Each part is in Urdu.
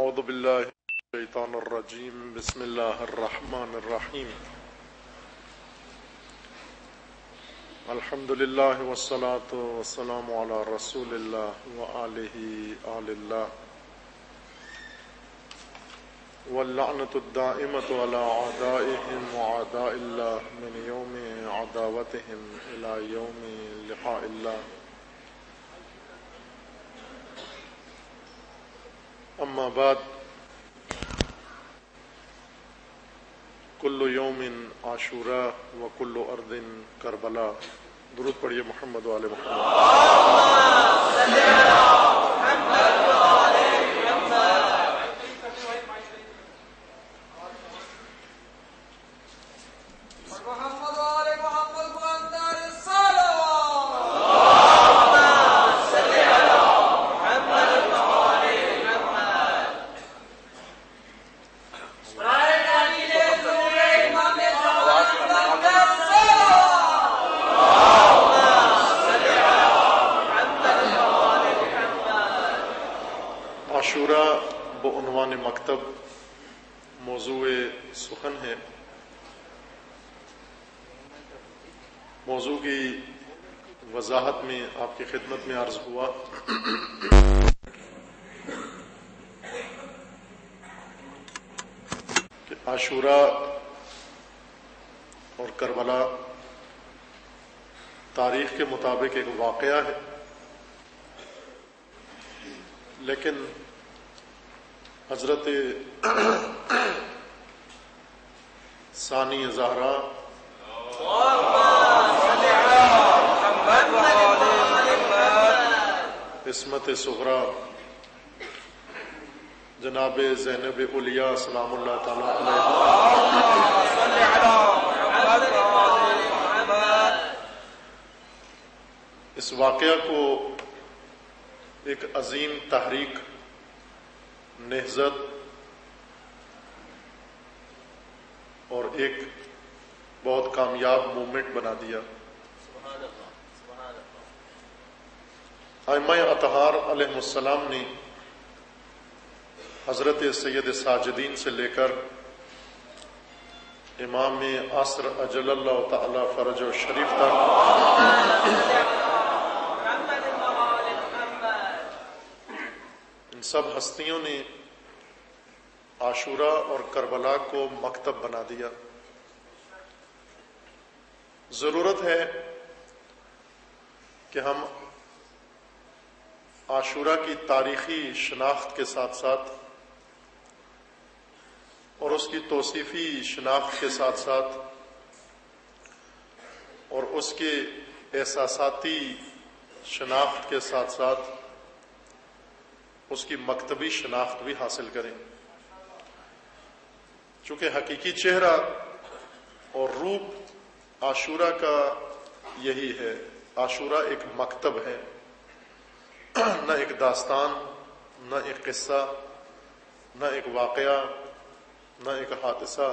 اعوذ باللہ من الشیطان الرجیم بسم اللہ الرحمن الرحیم الحمد للہ والصلاة والسلام علی رسول اللہ وآلہ آل اللہ واللعنۃ الدائمۃ علی اعدائہم وأعداء اللہ من یوم عداوتہم الی یوم لقاء اللہ اما بعد کل یوم عاشوراء و کل ارض کربلا. درود پڑھیے محمد و آل عاشوراء بعنوان مکتب موضوع سخن ہے. موضوع کی وضاحت میں آپ کی خدمت میں عرض ہوا کہ عاشوراء اور کربلا تاریخ کے مطابق ایک واقعہ ہے، لیکن حضرت ثانی زہرا عصمت صغرا جناب زینب اولیاء سلام اللہ تعالی علیہ اس واقعہ کو ایک عظیم تحریک، نہضت اور ایک بہت کامیاب موومنٹ بنا دیا. ائمہ اطہار علیہ السلام نے حضرت سید ساجدین سے لے کر امام عصر اجل اللہ تعالی فرج و شریف تک ان سب ہستیوں نے عاشوراء اور کربلا کو مکتب بنا دیا. ضرورت ہے کہ ہم عاشوراء کی تاریخی شناخت کے ساتھ ساتھ اور اس کی توصیفی شناخت کے ساتھ ساتھ اور اس کے احساساتی شناخت کے ساتھ ساتھ اس کی مکتبی شناخت بھی حاصل کریں، چونکہ حقیقی چہرہ اور روپ عاشوراء کا یہی ہے. عاشوراء ایک مکتب ہے، نہ ایک داستان، نہ ایک قصہ، نہ ایک واقعہ، نہ ایک حادثہ.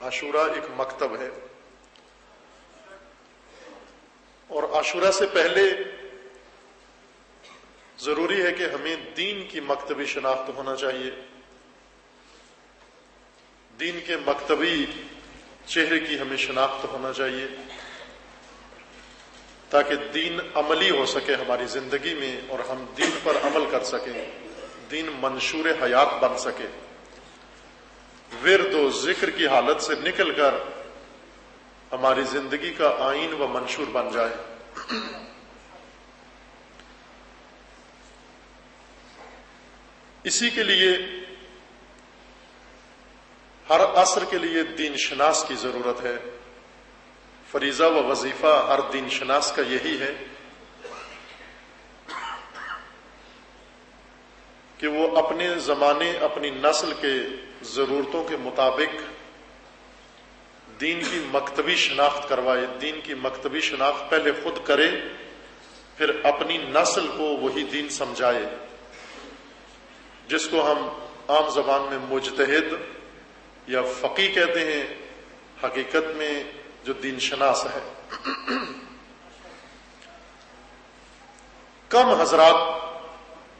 عاشوراء ایک مکتب ہے. اور عاشوراء سے پہلے ضروری ہے کہ ہمیں دین کی مکتبی شناخت ہونا چاہیے، دین کے مکتبی چہرے کی ہمیں شناخت ہونا چاہیے، تاکہ دین عملی ہو سکے ہماری زندگی میں اور ہم دین پر عمل کر سکیں، دین منشور حیات بن سکے، ورد و ذکر کی حالت سے نکل کر ہماری زندگی کا آئین و منشور بن جائے. اسی کے لیے ہر عصر کے لیے دین شناس کی ضرورت ہے. فریضہ و وظیفہ ہر دین شناس کا یہی ہے کہ وہ اپنے زمانے، اپنی نسل کے ضرورتوں کے مطابق دین کی مکتبی شناخت کروائے. دین کی مکتبی شناخت پہلے خود کرے، پھر اپنی نسل کو وہی دین سمجھائے، جس کو ہم عام زبان میں مجتہد یا فقیہ کہتے ہیں، حقیقت میں جو دین شناس ہے. کم حضرات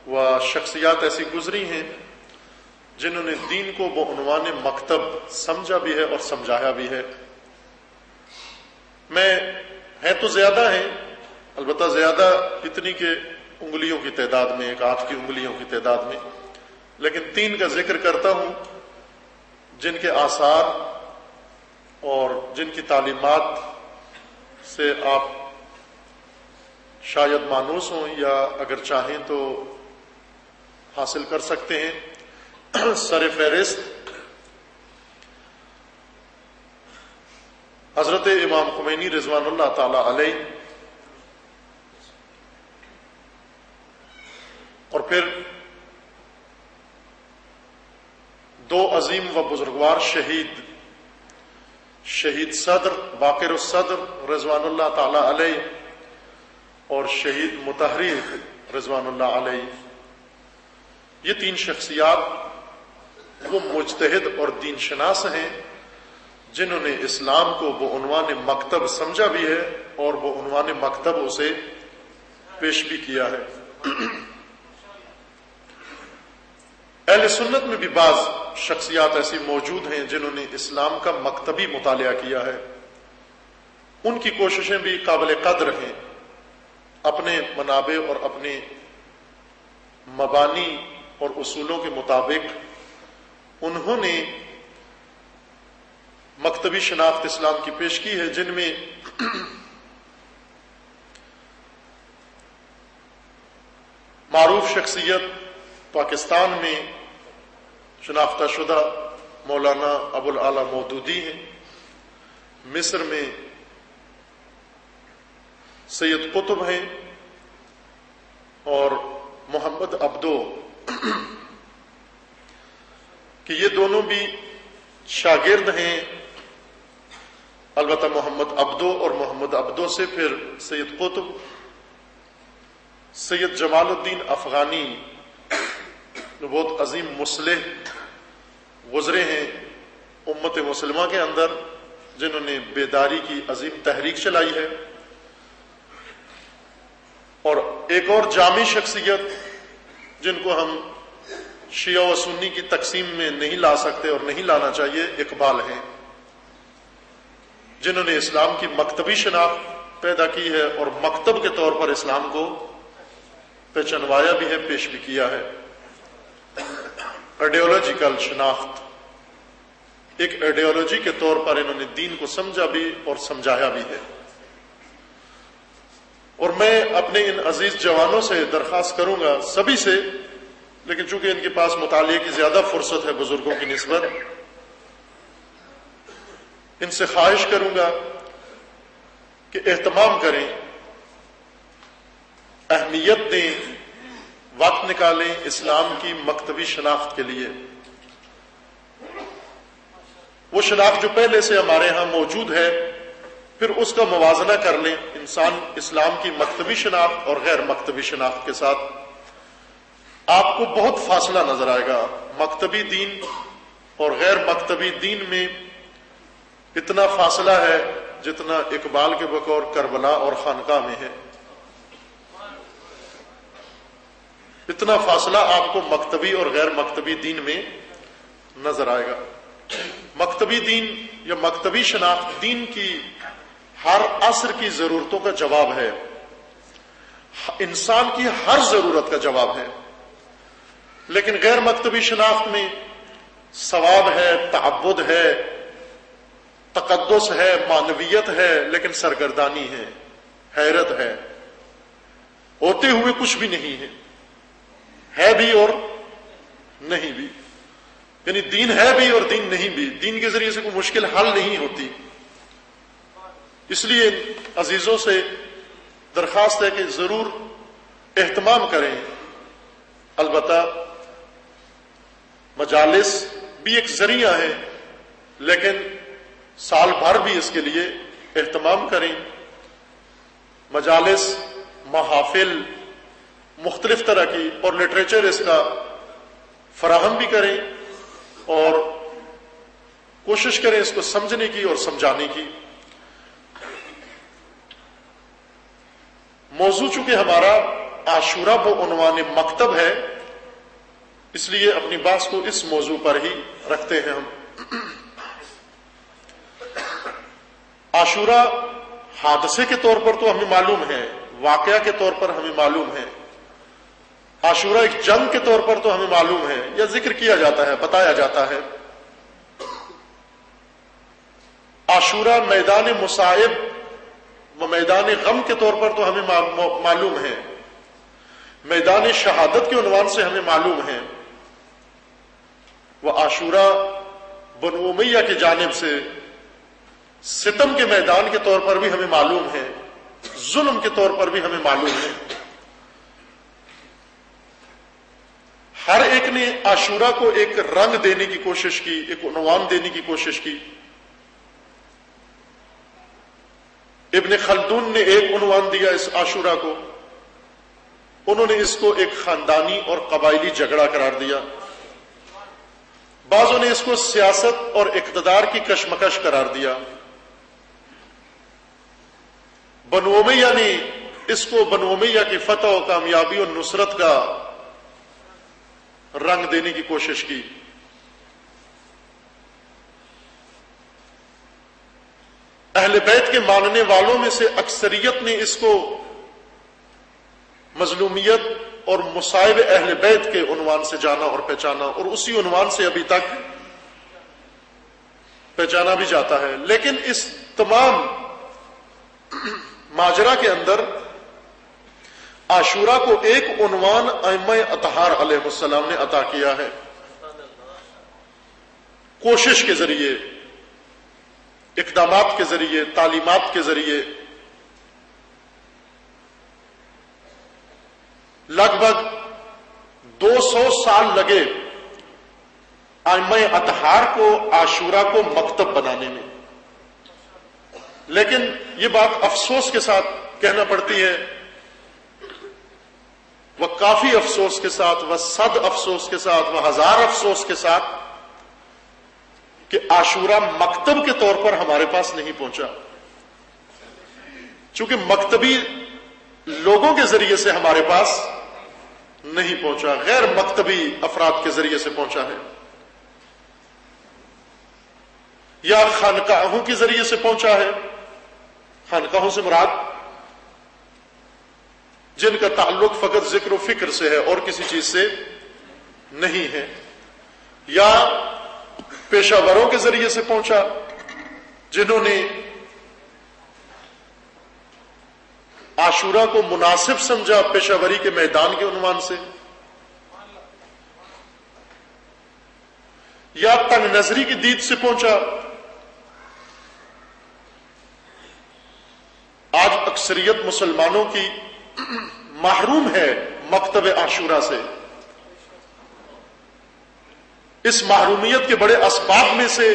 و شخصیات ایسی گزری ہیں جنہوں نے دین کو بعنوان مکتب سمجھا بھی ہے اور سمجھایا بھی ہے. ہیں تو زیادہ ہیں، البتہ زیادہ اتنی کہ انگلیوں کی تعداد میں، ایک ہاتھ کی انگلیوں کی تعداد میں، لیکن 3 کا ذکر کرتا ہوں جن کے آثار اور جن کی تعلیمات سے آپ شاید مانوس ہوں یا اگر چاہیں تو حاصل کر سکتے ہیں. سر فہرست حضرت امام خمینی رضوان اللہ تعالی علیہ، اور پھر 2 عظیم و بزرگوار شہید صدر باقر الصدر رضوان اللہ تعالی علیہ اور شہید متحری رضوان اللہ علیہ. یہ 3 شخصیات وہ مجتہد اور دین شناس ہیں جنہوں نے اسلام کو بعنوان مکتب سمجھا بھی ہے اور بعنوان مکتب اسے پیش بھی کیا ہے. اہل سنت میں بھی بعض شخصیات ایسی موجود ہیں جنہوں نے اسلام کا مکتبی مطالعہ کیا ہے. ان کی کوششیں بھی قابل قدر ہیں. اپنے منابع اور اپنے مبانی اور اصولوں کے مطابق انہوں نے مکتبی شناخت اسلام کی پیش کی ہے، جن میں معروف شخصیت پاکستان میں شناختہ شدہ مولانا ابو الاعلی مودودی ہیں، مصر میں سید قطب ہیں، اور محمد عبدو کہ یہ دونوں بھی شاگرد ہیں. البتہ محمد عبدو اور محمد عبدو سے پھر سید قطب، سید جمال الدین افغانی جو بہت عظیم مصلح گزرے ہیں امت مسلمہ کے اندر، جنہوں نے بیداری کی عظیم تحریک چلائی ہے. اور ایک اور جامع شخصیت جن کو ہم شیعہ و سنی کی تقسیم میں نہیں لا سکتے اور نہیں لانا چاہیے، اقبال ہیں، جنہوں نے اسلام کی مکتبی شناخت پیدا کی ہے اور مکتب کے طور پر اسلام کو پہچنوایا بھی ہے، پیش بھی کیا ہے. آئیڈیالوجیکل شناخت، ایک آئیڈیالوجی کے طور پر انہوں نے دین کو سمجھا بھی اور سمجھایا بھی ہے. اور میں اپنے ان عزیز جوانوں سے درخواست کروں گا، سبھی سے، لیکن چونکہ ان کے پاس مطالعے کی زیادہ فرصت ہے بزرگوں کی نسبت، ان سے خواہش کروں گا کہ اہتمام کریں، اہمیت دیں، وقت نکالیں اسلام کی مکتبی شناخت کے لیے. وہ شناخت جو پہلے سے ہمارے ہاں موجود ہے، پھر اس کا موازنہ کر لیں انسان اسلام کی مکتبی شناخت اور غیر مکتبی شناخت کے ساتھ. آپ کو بہت فاصلہ نظر آئے گا. مکتبی دین اور غیر مکتبی دین میں اتنا فاصلہ ہے جتنا اقبال کے بقول کربلا اور خانقاہ میں ہے. اتنا فاصلہ آپ کو مکتبی اور غیر مکتبی دین میں نظر آئے گا. مکتبی دین یا مکتبی شناخت دین کی ہر عصر کی ضرورتوں کا جواب ہے، انسان کی ہر ضرورت کا جواب ہے. لیکن غیر مکتبی شناخت میں ثواب ہے، تعبد ہے، تقدس ہے، معنویت ہے، لیکن سرگردانی ہے، حیرت ہے، ہوتے ہوئے کچھ بھی نہیں ہے بھی اور نہیں بھی. یعنی دین ہے بھی اور دین نہیں بھی. دین کے ذریعے سے کوئی مشکل حل نہیں ہوتی. اس لیے عزیزوں سے درخواست ہے کہ ضرور اہتمام کریں. البتہ مجالس بھی ایک ذریعہ ہے، لیکن سال بھر بھی اس کے لیے اہتمام کریں. مجالس، محافل مختلف طرح کی اور لٹریچر اس کا فراہم بھی کریں اور کوشش کریں اس کو سمجھنے کی اور سمجھانے کی. موضوع چونکہ ہمارا عاشورہ وہ عنوان مکتب ہے، اس لیے اپنی بحث کو اس موضوع پر ہی رکھتے ہیں ہم۔ عاشورہ حادثے کے طور پر تو ہمیں معلوم ہے، واقعہ کے طور پر ہمیں معلوم ہے، عاشورہ ایک جنگ کے طور پر تو ہمیں معلوم ہے، یا ذکر کیا جاتا ہے، بتایا جاتا ہے۔ عاشورہ میدان مصائب و میدان غم کے طور پر تو ہمیں معلوم ہے، میدان شہادت کے عنوان سے ہمیں معلوم ہے۔ وہ عاشورہ بنو امیہ کی جانب سے ستم کے میدان کے طور پر بھی ہمیں معلوم ہے، ظلم کے طور پر بھی ہمیں معلوم ہے۔ ہر ایک نے عاشورہ کو ایک رنگ دینے کی کوشش کی، ایک عنوان دینے کی کوشش کی۔ ابن خلدون نے ایک عنوان دیا اس عاشورہ کو، انہوں نے اس کو ایک خاندانی اور قبائلی جھگڑا قرار دیا، بعضوں نے اس کو سیاست اور اقتدار کی کشمکش قرار دیا، بنو امیہ نے اس کو بنو امیہ کی فتح و کامیابی اور نصرت کا رنگ دینے کی کوشش کی۔ اہل بیت کے ماننے والوں میں سے اکثریت نے اس کو مظلومیت اور مصائب اہل بیت کے عنوان سے جانا اور پہچانا، اور اسی عنوان سے ابھی تک پہچانا بھی جاتا ہے۔ لیکن اس تمام ماجرا کے اندر عاشورہ کو ایک عنوان ائمہ اطہار علیہ السلام نے عطا کیا ہے، کوشش کے ذریعے، اقدامات کے ذریعے، تعلیمات کے ذریعے۔ لگ بھگ 200 سال لگے ائمہ اطہار کو عاشورہ کو مکتب بنانے میں، لیکن یہ بات افسوس کے ساتھ کہنا پڑتی ہے، وہ کافی افسوس کے ساتھ، وہ 100 افسوس کے ساتھ، وہ 1000 افسوس کے ساتھ، کہ عاشورہ مکتب کے طور پر ہمارے پاس نہیں پہنچا، چونکہ مکتبی لوگوں کے ذریعے سے ہمارے پاس نہیں پہنچا، غیر مکتبی افراد کے ذریعے سے پہنچا ہے، یا خانقاہوں کے ذریعے سے پہنچا ہے۔ خانقاہوں سے مراد جن کا تعلق فقط ذکر و فکر سے ہے اور کسی چیز سے نہیں ہے، یا پیشہ وروں کے ذریعے سے پہنچا جنہوں نے عاشورہ کو مناسب سمجھا پیشہ وری کے میدان کے عنوان سے، یا تنگ نظری کی دید سے پہنچا۔ آج اکثریت مسلمانوں کی محروم ہے مکتب عاشورہ سے۔ اس محرومیت کے بڑے اسباب میں سے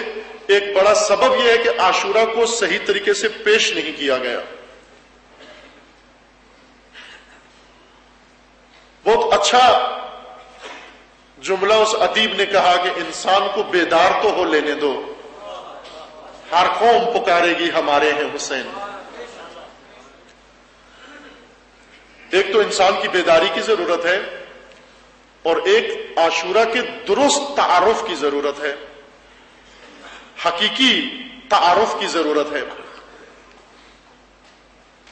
ایک بڑا سبب یہ ہے کہ عاشورہ کو صحیح طریقے سے پیش نہیں کیا گیا۔ بہت اچھا جملہ اس ادیب نے کہا کہ انسان کو بیدار تو ہو لینے دو، ہر قوم پکارے گی ہمارے ہیں حسین۔ ایک تو انسان کی بیداری کی ضرورت ہے، اور ایک عاشورہ کے درست تعارف کی ضرورت ہے، حقیقی تعارف کی ضرورت ہے۔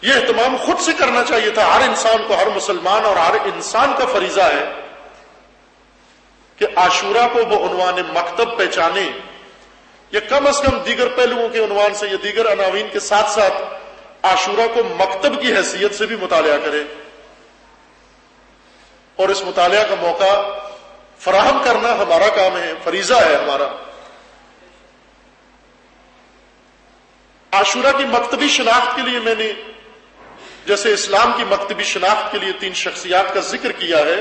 یہ اہتمام خود سے کرنا چاہیے تھا ہر انسان کو، ہر مسلمان اور ہر انسان کا فریضہ ہے کہ عاشورہ کو وہ عنوان مکتب پہچانے، یا کم از کم دیگر پہلوؤں کے عنوان سے یا دیگر عناوین کے ساتھ ساتھ عاشورہ کو مکتب کی حیثیت سے بھی مطالعہ کرے، اور اس مطالعہ کا موقع فراہم کرنا ہمارا کام ہے، فریضہ ہے ہمارا۔ عاشورہ کی مکتبی شناخت کے لیے میں نے جیسے اسلام کی مکتبی شناخت کے لیے 3 شخصیات کا ذکر کیا ہے،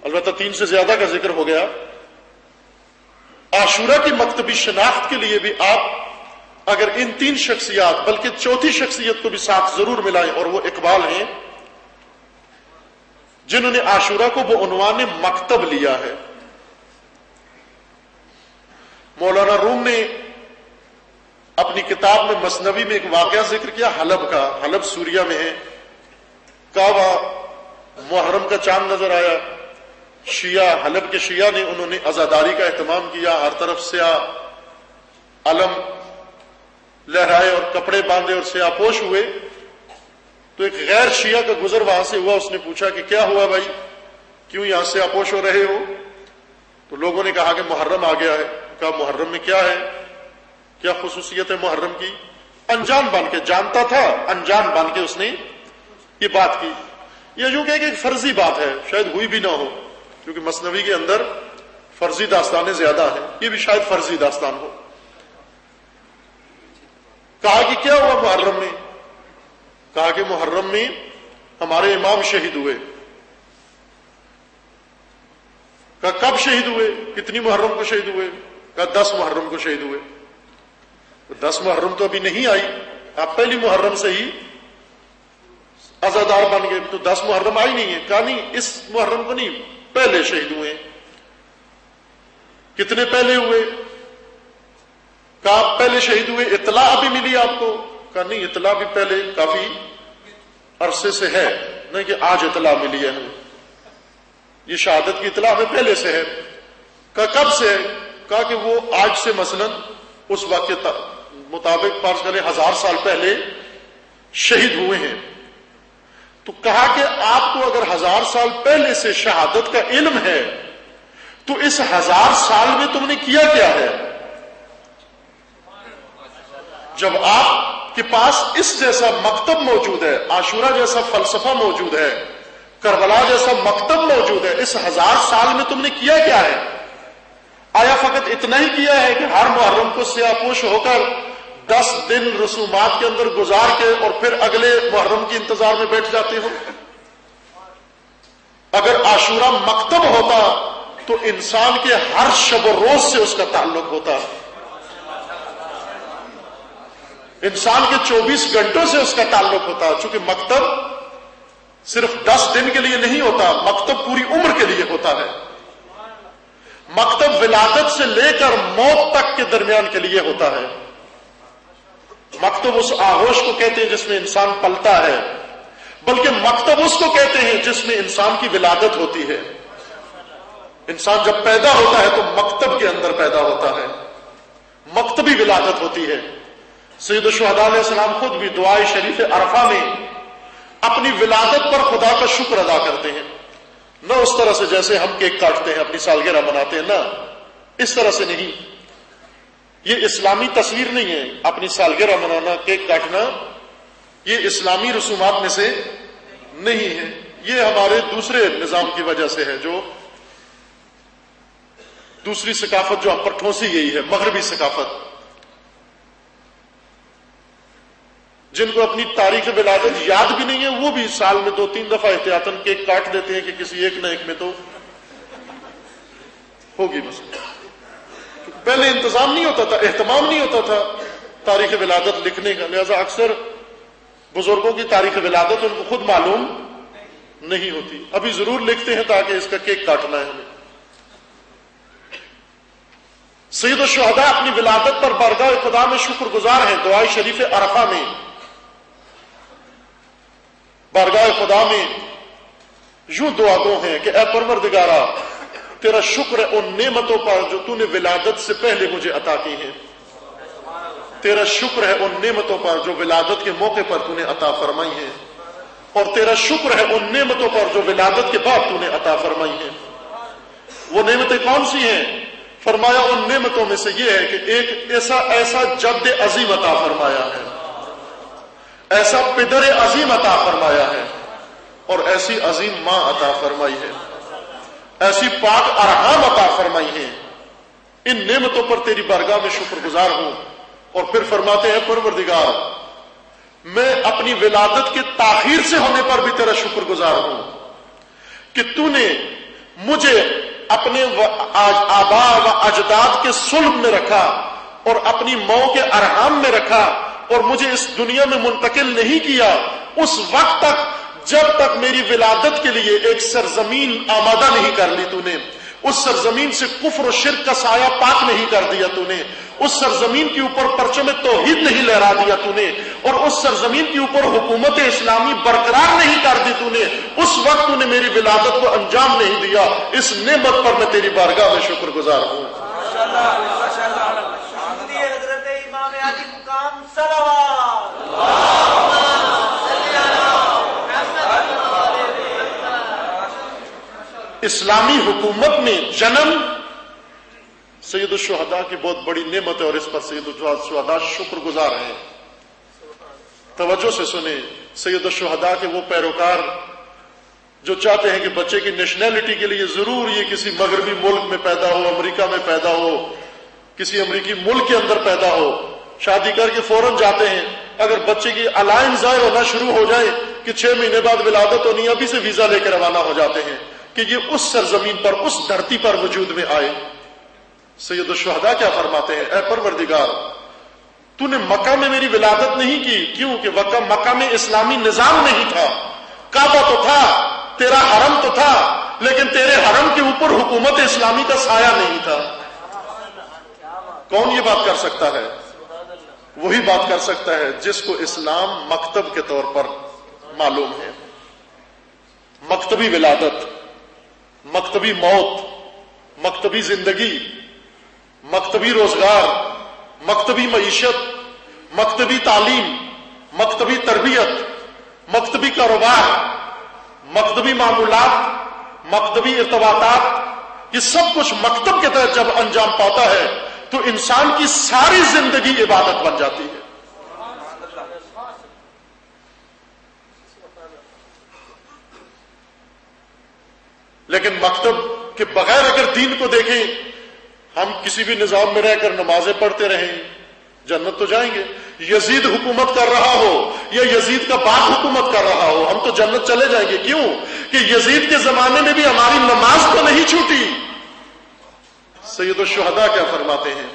البتہ 3 سے زیادہ کا ذکر ہو گیا، عاشورہ کی مکتبی شناخت کے لیے بھی آپ اگر ان 3 شخصیات بلکہ چوتھی شخصیت کو بھی ساتھ ضرور ملائیں، اور وہ اقبال ہیں جنہوں نے عاشورہ کو وہ عنوان مکتب لیا ہے۔ مولانا روم نے اپنی کتاب میں مثنوی میں ایک واقعہ ذکر کیا حلب کا، حلب سوریہ میں ہے، کعبہ محرم کا چاند نظر آیا، شیعہ حلب کے شیعہ نے انہوں نے عزاداری کا اہتمام کیا، ہر طرف سیاہ علم لہرائے اور کپڑے باندھے اور سیاہ پوش ہوئے، تو ایک غیر شیعہ کا گزر وہاں سے ہوا، اس نے پوچھا کہ کیا ہوا بھائی، کیوں یہاں سیاہ پوش ہو رہے ہو؟ تو لوگوں نے کہا کہ محرم آ گیا ہے۔ کہا محرم میں کیا ہے، کیا خصوصیت ہے محرم کی؟ انجان بن کے، جانتا تھا انجان بن کے اس نے یہ بات کی، یا یوں کہ ایک فرضی بات ہے، شاید ہوئی بھی نہ ہو، کیونکہ مثنوی کے اندر فرضی داستانیں زیادہ ہیں، یہ بھی شاید فرضی داستان ہو۔ کہا کہ کیا ہوا محرم میں؟ کہا کہ محرم میں ہمارے امام شہید ہوئے۔ کہا کب شہید ہوئے، کتنی محرم کو شہید ہوئے؟ کہا 10 محرم کو شہید ہوئے۔ 10 محرم تو ابھی نہیں آئی، آپ پہلی محرم سے ہی عزادار بن گئے، تو 10 محرم آئی نہیں ہے۔ کہا نہیں، اس محرم کو نہیں، پہلے شہید ہوئے۔ کتنے پہلے ہوئے؟ کہا پہلے شہید ہوئے، اطلاع ابھی ملی آپ کو؟ کہا نہیں، اطلاع بھی پہلے کافی عرصے سے ہے، نہیں کہ آج اطلاع ملی ہے ہمیں، یہ شہادت کی اطلاع ہمیں پہلے سے ہے۔ کہا کب سے ہے؟ کہا کہ وہ آج سے مثلا اس وقت کے مطابق فرض کریں 1000 سال پہلے شہید ہوئے ہیں۔ تو کہا کہ آپ کو اگر 1000 سال پہلے سے شہادت کا علم ہے تو اس 1000 سال میں تم نے کیا کیا ہے؟ جب آپ کے پاس اس جیسا مکتب موجود ہے، عاشورہ جیسا فلسفہ موجود ہے، کربلا جیسا مکتب موجود ہے، اس 1000 سال میں تم نے کیا کیا ہے؟ آیا فقط اتنا ہی کیا ہے کہ ہر محرم کو سیاہ پوش ہو کر 10 دن رسومات کے اندر گزار کے اور پھر اگلے محرم کے انتظار میں بیٹھ جاتے ہو؟ اگر عاشورہ مکتب ہوتا تو انسان کے ہر شب و روز سے اس کا تعلق ہوتا، انسان کے 24 گھنٹوں سے اس کا تعلق ہوتا، چونکہ مکتب صرف 10 دن کے لیے نہیں ہوتا، مکتب پوری عمر کے لیے ہوتا ہے۔ مکتب ولادت سے لے کر موت تک کے درمیان کے لیے ہوتا ہے۔ مکتب اس آغوش کو کہتے ہیں جس میں انسان پلتا ہے، بلکہ مکتب اس کو کہتے ہیں جس میں انسان کی ولادت ہوتی ہے۔ انسان جب پیدا ہوتا ہے تو مکتب کے اندر پیدا ہوتا ہے، مکتبی ولادت ہوتی ہے۔ سید الشہداء علیہ السلام خود بھی دعائے شریف عرفہ میں اپنی ولادت پر خدا کا شکر ادا کرتے ہیں، نہ اس طرح سے جیسے ہم کیک کاٹتے ہیں اپنی سالگرہ مناتے ہیں، نہ اس طرح سے نہیں، یہ اسلامی تصویر نہیں ہے۔ اپنی سالگرہ منانا، کیک کاٹنا، یہ اسلامی رسومات میں سے نہیں ہے، یہ ہمارے دوسرے نظام کی وجہ سے ہے، جو دوسری ثقافت جو ہم پر ٹھونسی گئی ہے، مغربی ثقافت، جن کو اپنی تاریخ ولادت یاد بھی نہیں ہے، وہ بھی سال میں 2-3 دفعہ احتیاطاً کیک کاٹ دیتے ہیں کہ کسی ایک نہ ایک میں تو ہوگی۔ بس پہلے انتظام نہیں ہوتا تھا، اہتمام نہیں ہوتا تھا تاریخ ولادت لکھنے کا، لہذا اکثر بزرگوں کی تاریخ ولادت ان کو خود معلوم نہیں ہوتی، ابھی ضرور لکھتے ہیں تاکہ اس کا کیک کاٹنا ہے ہمیں۔ سید الشہداء اپنی ولادت پر بارگاہ خدا میں شکر گزار ہیں۔ دعائے شریف عرفہ میں بارگاہ خدا میں یوں دعا گو ہیں کہ اے پروردگارا، تیرا شکر ہے ان نعمتوں پر جو تو نے ولادت سے پہلے مجھے عطا کی ہیں، تیرا شکر ہے ان نعمتوں پر جو ولادت کے موقع پر تو نے عطا فرمائی ہیں، اور تیرا شکر ہے ان نعمتوں پر جو ولادت کے بعد تو نے عطا فرمائی ہیں۔ وہ نعمتیں کون سی ہیں؟ فرمایا ان نعمتوں میں سے یہ ہے کہ ایک ایسا جد عظیم عطا فرمایا ہے، ایسا پدر عظیم عطا فرمایا ہے، اور ایسی عظیم ماں عطا فرمائی ہے، ایسی پاک ارحام عطا فرمائی ہے۔ ان نعمتوں پر تیری بارگاہ میں شکر گزار ہوں۔ اور پھر فرماتے ہیں پروردگار، میں اپنی ولادت کے تاخیر سے ہونے پر بھی تیرا شکر گزار ہوں کہ تو نے مجھے اپنے آباء و اجداد کے صلب میں رکھا اور اپنی ماں کے ارحام میں رکھا، اور مجھے اس دنیا میں منتقل نہیں کیا اس وقت تک جب تک میری ولادت کے لیے ایک سرزمین آمادہ نہیں کر لی تو نے۔ اس سرزمین سے کفر و شرک کا سایہ پاک نہیں کر دیا تو نے، اس سرزمین کے اوپر پرچم توحید نہیں لہرا دیا تو نے، اور اس سرزمین کے اوپر حکومت اسلامی برقرار نہیں کر دی تو نے، اس وقت تو نے میری ولادت کو انجام نہیں دیا، اس نعمت پر میں تیری بارگاہ میں شکر گزار ہوں۔ حضرت امام علی مقام صلوات اسلامی حکومت میں جنم سید الشہداء کی بہت بڑی نعمت ہے، اور اس پر سید الشہداء شکر گزار ہیں۔ توجہ سے سنیں، سید الشہداء کے وہ پیروکار جو چاہتے ہیں کہ بچے کی نیشنلٹی کے لیے ضرور یہ کسی مغربی ملک میں پیدا ہو، امریکہ میں پیدا ہو، کسی امریکی ملک کے اندر پیدا ہو، شادی کر کے فوراً جاتے ہیں، اگر بچے کی علائم ظاہر ہونا شروع ہو جائے کہ 6 مہینے بعد ولادت ہونی، ابھی سے ویزا لے کے روانہ ہو جاتے ہیں کہ یہ اس سرزمین پر، اس دھرتی پر وجود میں آئے۔ سید الشہداء کیا فرماتے ہیں؟ اے پروردگار، تو نے مکہ میں میری ولادت نہیں کی، کیوں کہ مکہ میں اسلامی نظام نہیں تھا، کعبہ تو تھا، تیرا حرم تو تھا، لیکن تیرے حرم کے اوپر حکومت اسلامی کا سایہ نہیں تھا۔ کون یہ بات کر سکتا ہے؟ وہی بات کر سکتا ہے جس کو اسلام مکتب کے طور پر معلوم ہے۔ مکتبی ولادت، مکتبی موت، مکتبی زندگی، مکتبی روزگار، مکتبی معیشت، مکتبی تعلیم، مکتبی تربیت، مکتبی کاروبار، مکتبی معمولات، مکتبی ارتباطات، یہ سب کچھ مکتب کے تحت جب انجام پاتا ہے تو انسان کی ساری زندگی عبادت بن جاتی ہے۔ لیکن مکتب کے بغیر اگر دین کو دیکھیں، ہم کسی بھی نظام میں رہ کر نمازیں پڑھتے رہیں، جنت تو جائیں گے۔ یزید حکومت کر رہا ہو یا یزید کا باپ حکومت کر رہا ہو، ہم تو جنت چلے جائیں گے۔ کیوں کہ یزید کے زمانے میں بھی ہماری نماز تو نہیں چھوٹی۔ سید الشہداء کیا فرماتے ہیں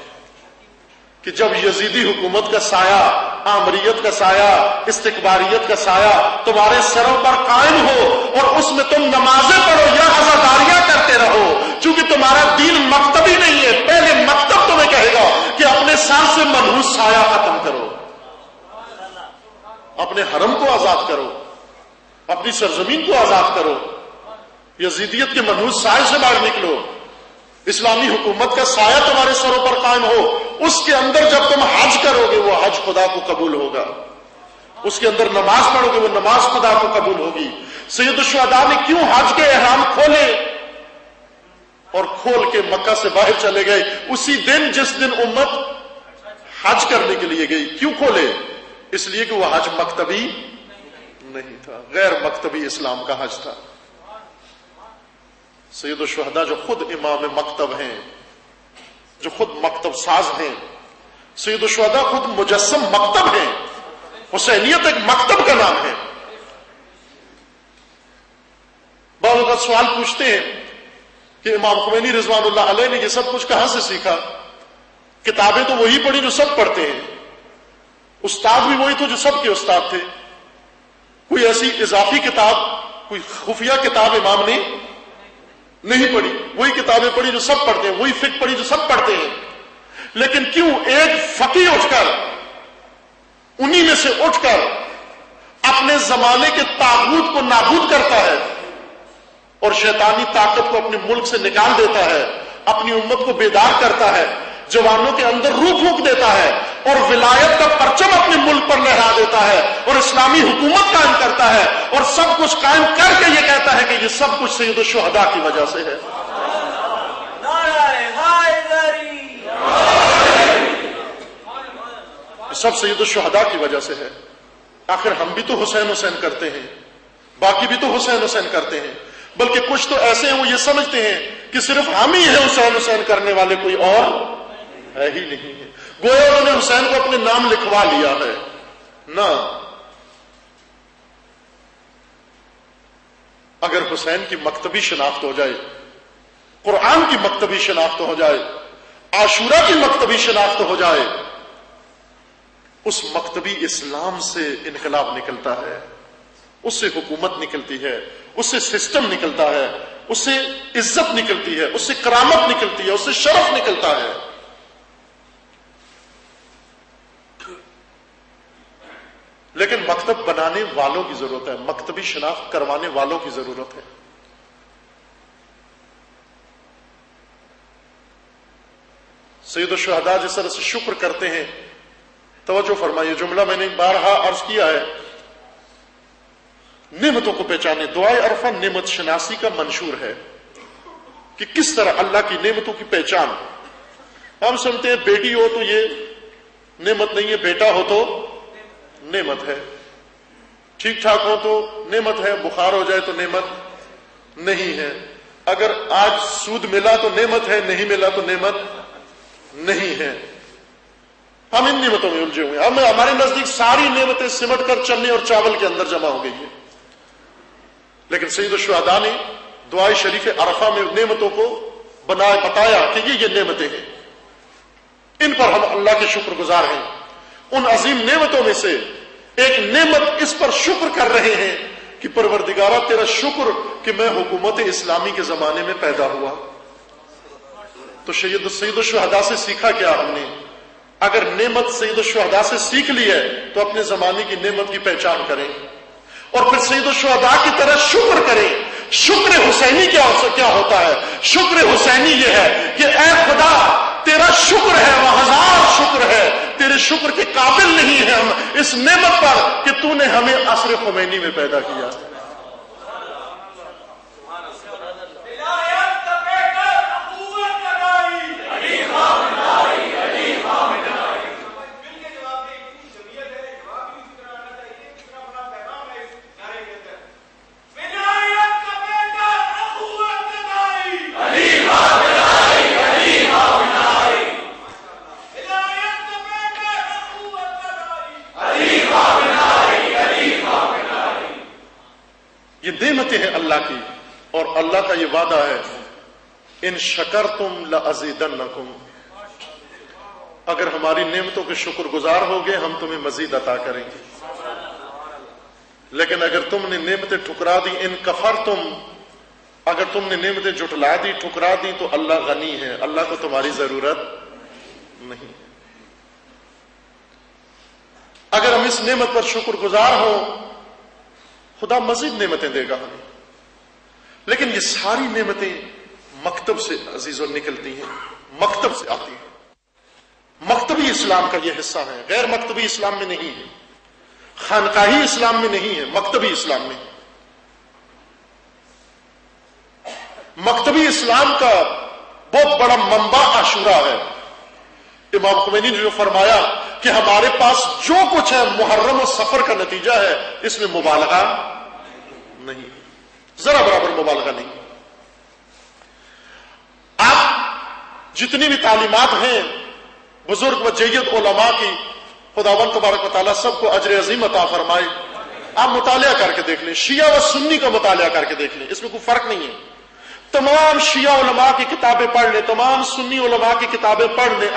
کہ جب یزیدی حکومت کا سایہ، آمریت کا سایہ، استکباریت کا سایہ تمہارے سروں پر قائم ہو اور اس میں تم نمازیں پڑھو یا عزاداریاں کرتے رہو، چونکہ تمہارا دین مکتبی نہیں ہے، پہلے مکتب تمہیں کہے گا کہ اپنے سر سے منحوس سایہ ختم کرو، اپنے حرم کو آزاد کرو، اپنی سرزمین کو آزاد کرو، یزیدیت کے منحوس سائے سے باہر نکلو، اسلامی حکومت کا سایہ تمہارے سروں پر قائم ہو، اس کے اندر جب تم حج کرو گے وہ حج خدا کو قبول ہوگا، اس کے اندر نماز پڑھو گے وہ نماز خدا کو قبول ہوگی۔ سید الشہداء نے کیوں حج کے احرام کھولے اور کھول کے مکہ سے باہر چلے گئے اسی دن جس دن امت حج کرنے کے لیے گئی؟ کیوں کھولے؟ اس لیے کہ وہ حج مکتبی نہیں تھا، غیر مکتبی اسلام کا حج تھا۔ سید الشہداء جو خود امام مکتب ہیں، جو خود مکتب ساز ہیں، سید الشہداء خود مجسم مکتب ہیں، حسینیت ایک مکتب کا نام ہے۔ بعض اوقات سوال پوچھتے ہیں کہ امام خمینی رضوان اللہ علیہ نے یہ سب کچھ کہاں سے سیکھا؟ کتابیں تو وہی پڑھی جو سب پڑھتے ہیں، استاد بھی وہی تو جو سب کے استاد تھے، کوئی ایسی اضافی کتاب، کوئی خفیہ کتاب امام نے نہیں پڑھی، وہی کتابیں پڑھی جو سب پڑھتے ہیں، وہی فقہ پڑھی جو سب پڑھتے ہیں۔ لیکن کیوں ایک فقیہ اٹھ کر، انہی میں سے اٹھ کر اپنے زمانے کے طاغوت کو نابود کرتا ہے اور شیطانی طاقت کو اپنے ملک سے نکال دیتا ہے، اپنی امت کو بیدار کرتا ہے، جوانوں کے اندر روح پھونک دیتا ہے اور ولایت کا پرچم اپنے ملک پر لہرا دیتا ہے اور اسلامی حکومت قائم کرتا ہے اور سب کچھ قائم کر کے یہ کہتا ہے کہ یہ سب کچھ سید الشہداء کی وجہ سے ہے۔ سب سید الشہداء کی وجہ سے ہے۔ آخر ہم بھی تو حسین حسین کرتے ہیں، باقی بھی تو حسین حسین کرتے ہیں، بلکہ کچھ تو ایسے ہیں وہ یہ سمجھتے ہیں کہ صرف ہم ہی ہیں حسین حسین کرنے والے، کوئی اور ہے ہی نہیں ہے، گویا انہوں نے حسین کو اپنے نام لکھوا لیا ہے۔ نہ، اگر حسین کی مکتبی شناخت ہو جائے، قرآن کی مکتبی شناخت ہو جائے، عاشورہ کی مکتبی شناخت ہو جائے، اس مکتبی اسلام سے انقلاب نکلتا ہے، اس سے حکومت نکلتی ہے، اس سے سسٹم نکلتا ہے۔ اس سے عزت نکلتی ہے، اس سے کرامت نکلتی ہے، اس سے شرف نکلتا ہے۔ لیکن مکتب بنانے والوں کی ضرورت ہے، مکتبی شناخت کروانے والوں کی ضرورت ہے۔ سید الشہداء جس طرح سے شکر کرتے ہیں، توجہ فرمائیے، جملہ میں نے بارہا عرض کیا ہے، نعمتوں کو پہچانے۔ دعائے عرفہ نعمت شناسی کا منشور ہے کہ کس طرح اللہ کی نعمتوں کی پہچان۔ ہم سنتے ہیں بیٹی ہو تو یہ نعمت نہیں ہے، بیٹا ہو تو نعمت ہے، ٹھیک ٹھاک ہو تو نعمت ہے، بخار ہو جائے تو نعمت نہیں ہے، اگر آج سود ملا تو نعمت ہے، نہیں ملا تو نعمت نہیں ہے۔ ہم ان نعمتوں میں الجھے ہوئے ہیں، ہمارے نزدیک ساری نعمتیں سمٹ کر چنے اور چاول کے اندر جمع ہو گئی ہیں۔ لیکن سید الشہداء نے دعائے شریف عرفہ میں نعمتوں کو بتایا کہ یہ نعمتیں ہیں، ان پر ہم اللہ کے شکر گزار ہیں۔ ان عظیم نعمتوں میں سے ایک نعمت اس پر شکر کر رہے ہیں کہ پروردگارہ تیرا شکر کہ میں حکومت اسلامی کے زمانے میں پیدا ہوا۔ تو سید الشہداء سے سیکھا کیا ہم نے؟ اگر نعمت سید الشہداء سے سیکھ لی ہے تو اپنے زمانے کی نعمت کی پہچان کریں اور پھر سید الشہداء کی طرح شکر کریں۔ شکر حسینی کیا ہوتا ہے؟ شکر حسینی یہ ہے کہ اے خدا تیرا شکر ہے، وہ ہزار شکر ہے، تیرے شکر کے قابل نہیں ہیں ہم اس نعمت پر کہ تو نے ہمیں عصر خمینی میں پیدا کیا۔ یہ نعمتیں ہیں اللہ کی، اور اللہ کا یہ وعدہ ہے ان شکرتم لازیدنکم، اگر ہماری نعمتوں کے شکر گزار ہوگے ہم تمہیں مزید عطا کریں گے، لیکن اگر تم نے نعمتیں ٹھکرا دی، ان کفرتم، اگر تم نے نعمتیں جھٹلا دی، ٹھکرا دی، تو اللہ غنی ہے، اللہ کو تمہاری ضرورت نہیں۔ اگر ہم اس نعمت پر شکر گزار ہوں خدا مزید نعمتیں دے گا ہمیں، لیکن یہ ساری نعمتیں مکتب سے عزیزوں نکلتی ہیں، مکتب سے آتی ہیں۔ مکتبی اسلام کا یہ حصہ ہے، غیر مکتبی اسلام میں نہیں ہے، خانقاہی اسلام میں نہیں ہے، مکتبی اسلام میں۔ مکتبی اسلام کا بہت بڑا منبع عاشورہ ہے۔ امام خمینی نے جو فرمایا کہ ہمارے پاس جو کچھ ہے محرم و سفر کا نتیجہ ہے، اس میں مبالغہ نہیں، ذرا برابر مبالغہ نہیں۔ آپ جتنی بھی تعلیمات ہیں بزرگ و جید علماء کی، خداوند تبارک و تعالیٰ سب کو اجر عظیم عطا فرمائے، آپ مطالعہ کر کے دیکھ لیں، شیعہ و سنی کا مطالعہ کر کے دیکھ لیں، اس میں کوئی فرق نہیں ہے۔ تمام شیعہ علماء کی کتابیں پڑھ لیں، تمام سنی علماء کی کتابیں پڑھ لیں،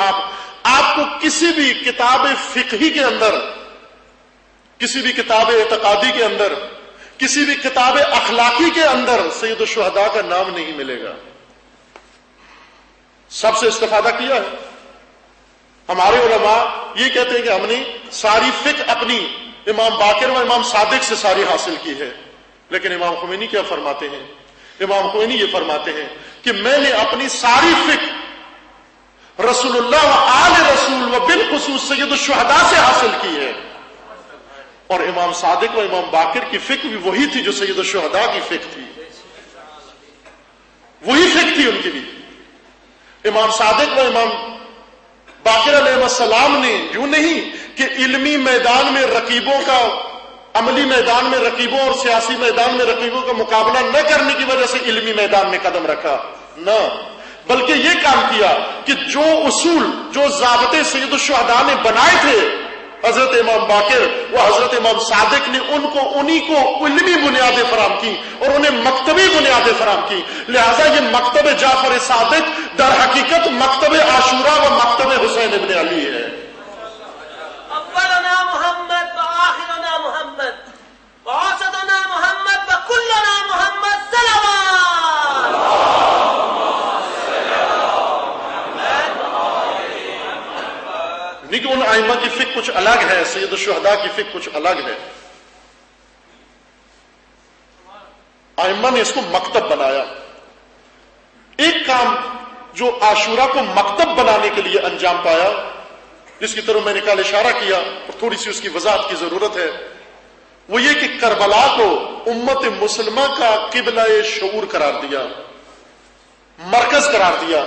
آپ کو کسی بھی کتاب فقہی کے اندر، کسی بھی کتاب اعتقادی کے اندر، کسی بھی کتاب اخلاقی کے اندر سید الشہداء کا نام نہیں ملے گا۔ سب سے استفادہ کیا ہے ہمارے علماء، یہ کہتے ہیں کہ ہم نے ساری فقہ اپنی امام باقر و امام صادق سے ساری حاصل کی ہے، لیکن امام خمینی کیا فرماتے ہیں؟ امام خمینی یہ فرماتے ہیں کہ میں نے اپنی ساری فقہ رسول اللہ و آل رسول و بالخصوص سید الشہداء سے حاصل کی ہے، اور امام صادق و امام باقر کی فقہ بھی وہی تھی جو سید الشہداء کی فقہ تھی، وہی فقہ تھی ان کی بھی۔ امام صادق و امام باقر علیہ السلام نے یوں نہیں کہ علمی میدان میں رقیبوں کا، عملی میدان میں رقیبوں اور سیاسی میدان میں رقیبوں کا مقابلہ نہ کرنے کی وجہ سے علمی میدان میں قدم رکھا، نہ، بلکہ یہ کام کیا کہ جو اصول، جو ضابطے سید الشہداء نے بنائے تھے حضرت امام باقر و حضرت امام صادق نے انہی کو علمی بنیادیں فراہم کی اور انہیں مکتبی بنیادیں فراہم کی۔ لہذا یہ مکتب جعفر صادق در حقیقت مکتب عاشورہ و مکتب حسین ابن علی ہے۔ اولنا محمد وآخرنا محمد ووسطنا محمد وکلنا محمد صلوات۔ نہیں کہ ان ائمہ کی فقہ کچھ الگ ہے، سید الشہداء کی فقہ کچھ الگ ہے. ائمہ نے اس کو مکتب بنایا. ایک کام جو عاشورہ کو مکتب بنانے کے لیے انجام پایا، جس کی طرف میں نے کل اشارہ کیا اور تھوڑی سی اس کی وضاحت کی ضرورت ہے، وہ یہ کہ کربلا کو امت مسلمہ کا قبلہ شعور قرار دیا، مرکز قرار دیا.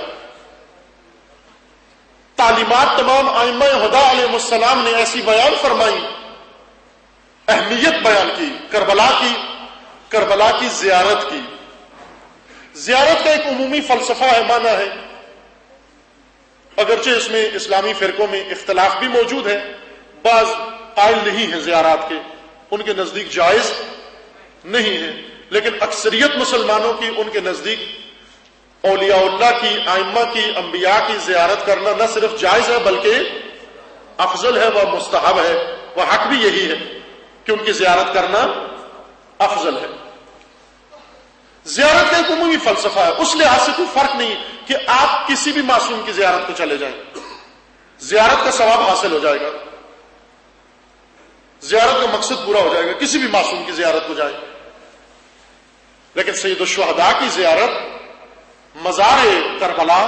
تعلیمات تمام ائمہ ہدیٰ علیہ السلام نے ایسی بیان فرمائی، اہمیت بیان کی کربلا کی زیارت کی. زیارت کا ایک عمومی فلسفہ ہے، معنی ہے، اگرچہ اس میں اسلامی فرقوں میں اختلاف بھی موجود ہے. بعض قائل نہیں ہیں زیارات کے، ان کے نزدیک جائز نہیں ہے، لیکن اکثریت مسلمانوں کی ان کے نزدیک اولیاء اللہ کی، ائمہ کی، انبیاء کی زیارت کرنا نہ صرف جائز ہے بلکہ افضل ہے، وہ مستحب ہے، وہ حق بھی یہی ہے کہ ان کی زیارت کرنا افضل ہے. زیارت کا ایک عمومی فلسفہ ہے، اس لحاظ سے کوئی فرق نہیں کہ آپ کسی بھی معصوم کی زیارت کو چلے جائیں، زیارت کا ثواب حاصل ہو جائے گا، زیارت کا مقصد پورا ہو جائے گا، کسی بھی معصوم کی زیارت کو جائیں. لیکن سید الشہداء کی زیارت، مزار کربلا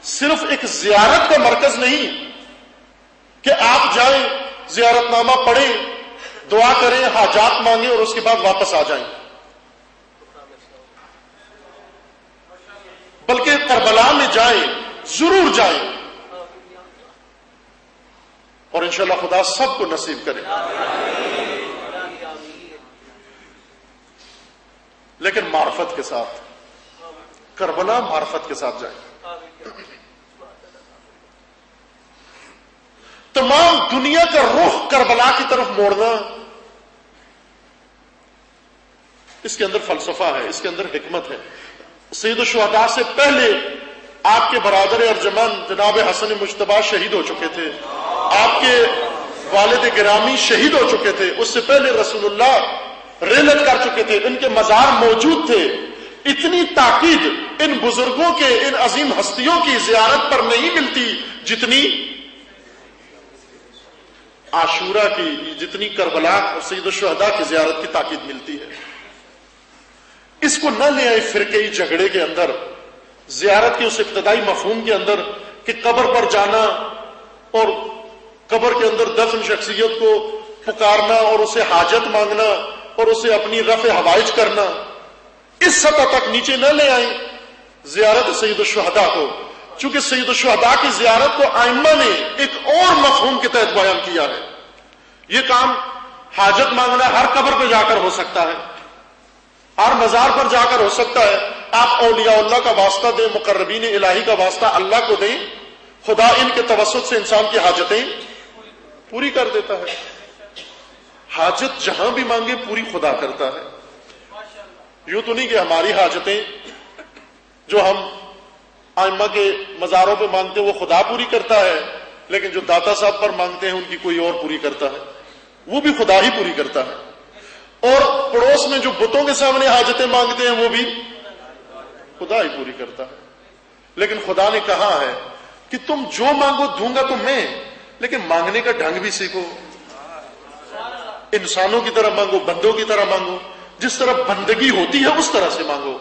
صرف ایک زیارت کا مرکز نہیں کہ آپ جائیں، زیارت نامہ پڑھیں، دعا کریں، حاجات مانگیں اور اس کے بعد واپس آ جائیں، بلکہ کربلا میں جائیں، ضرور جائیں، اور انشاءاللہ خدا سب کو نصیب کرے. لیکن معرفت کے ساتھ، کربلا معرفت کے ساتھ جائیں. تمام دنیا کا رخ کربلا کی طرف موڑنا، اس کے اندر فلسفہ ہے، اس کے اندر حکمت ہے. سید الشہداء سے پہلے آپ کے برادر ارجمند جناب حسن مجتبی شہید ہو چکے تھے، آپ کے والد گرامی شہید ہو چکے تھے، اس سے پہلے رسول اللہ رحلت کر چکے تھے، ان کے مزار موجود تھے. اتنی تاکید ان بزرگوں کے، ان عظیم ہستیوں کی زیارت پر نہیں ملتی جتنی عاشورہ کی، جتنی کربلا اور سید الشہداء کی زیارت کی تاکید ملتی ہے. اس کو نہ لے آئے فرقی جھگڑے کے اندر، زیارت کے اس ابتدائی مفہوم کے اندر کہ قبر پر جانا اور قبر کے اندر دفن شخصیت کو پکارنا اور اسے حاجت مانگنا اور اسے اپنی رفع حوائج کرنا، اس سطح تک نیچے نہ لے آئیں زیارت سید الشہداء کو. چونکہ سید الشہداء کی زیارت کو ائمہ نے ایک اور مفہوم کے تحت بیان کیا ہے. یہ کام حاجت مانگنا ہر قبر پہ جا کر ہو سکتا ہے، ہر مزار پر جا کر ہو سکتا ہے. آپ اولیاء اللہ کا واسطہ دیں، مقربین الہی کا واسطہ اللہ کو دیں، خدا ان کے توسط سے انسان کی حاجتیں پوری کر دیتا ہے. حاجت جہاں بھی مانگے پوری خدا کرتا ہے. یوں تو نہیں کہ ہماری حاجتیں جو ہم ائمہ کے مزاروں پہ مانگتے ہیں وہ خدا پوری کرتا ہے، لیکن جو داتا صاحب پر مانگتے ہیں ان کی کوئی اور پوری کرتا ہے، وہ بھی خدا ہی پوری کرتا ہے. اور پڑوس میں جو بتوں کے سامنے حاجتیں مانگتے ہیں وہ بھی خدا ہی پوری کرتا ہے. لیکن خدا نے کہا ہے کہ تم جو مانگو دوں گا تو میں، لیکن مانگنے کا ڈھنگ بھی سیکھو. انسانوں کی طرح مانگو، بندوں کی طرح مانگو، جس طرح بندگی ہوتی ہے اس طرح سے مانگو،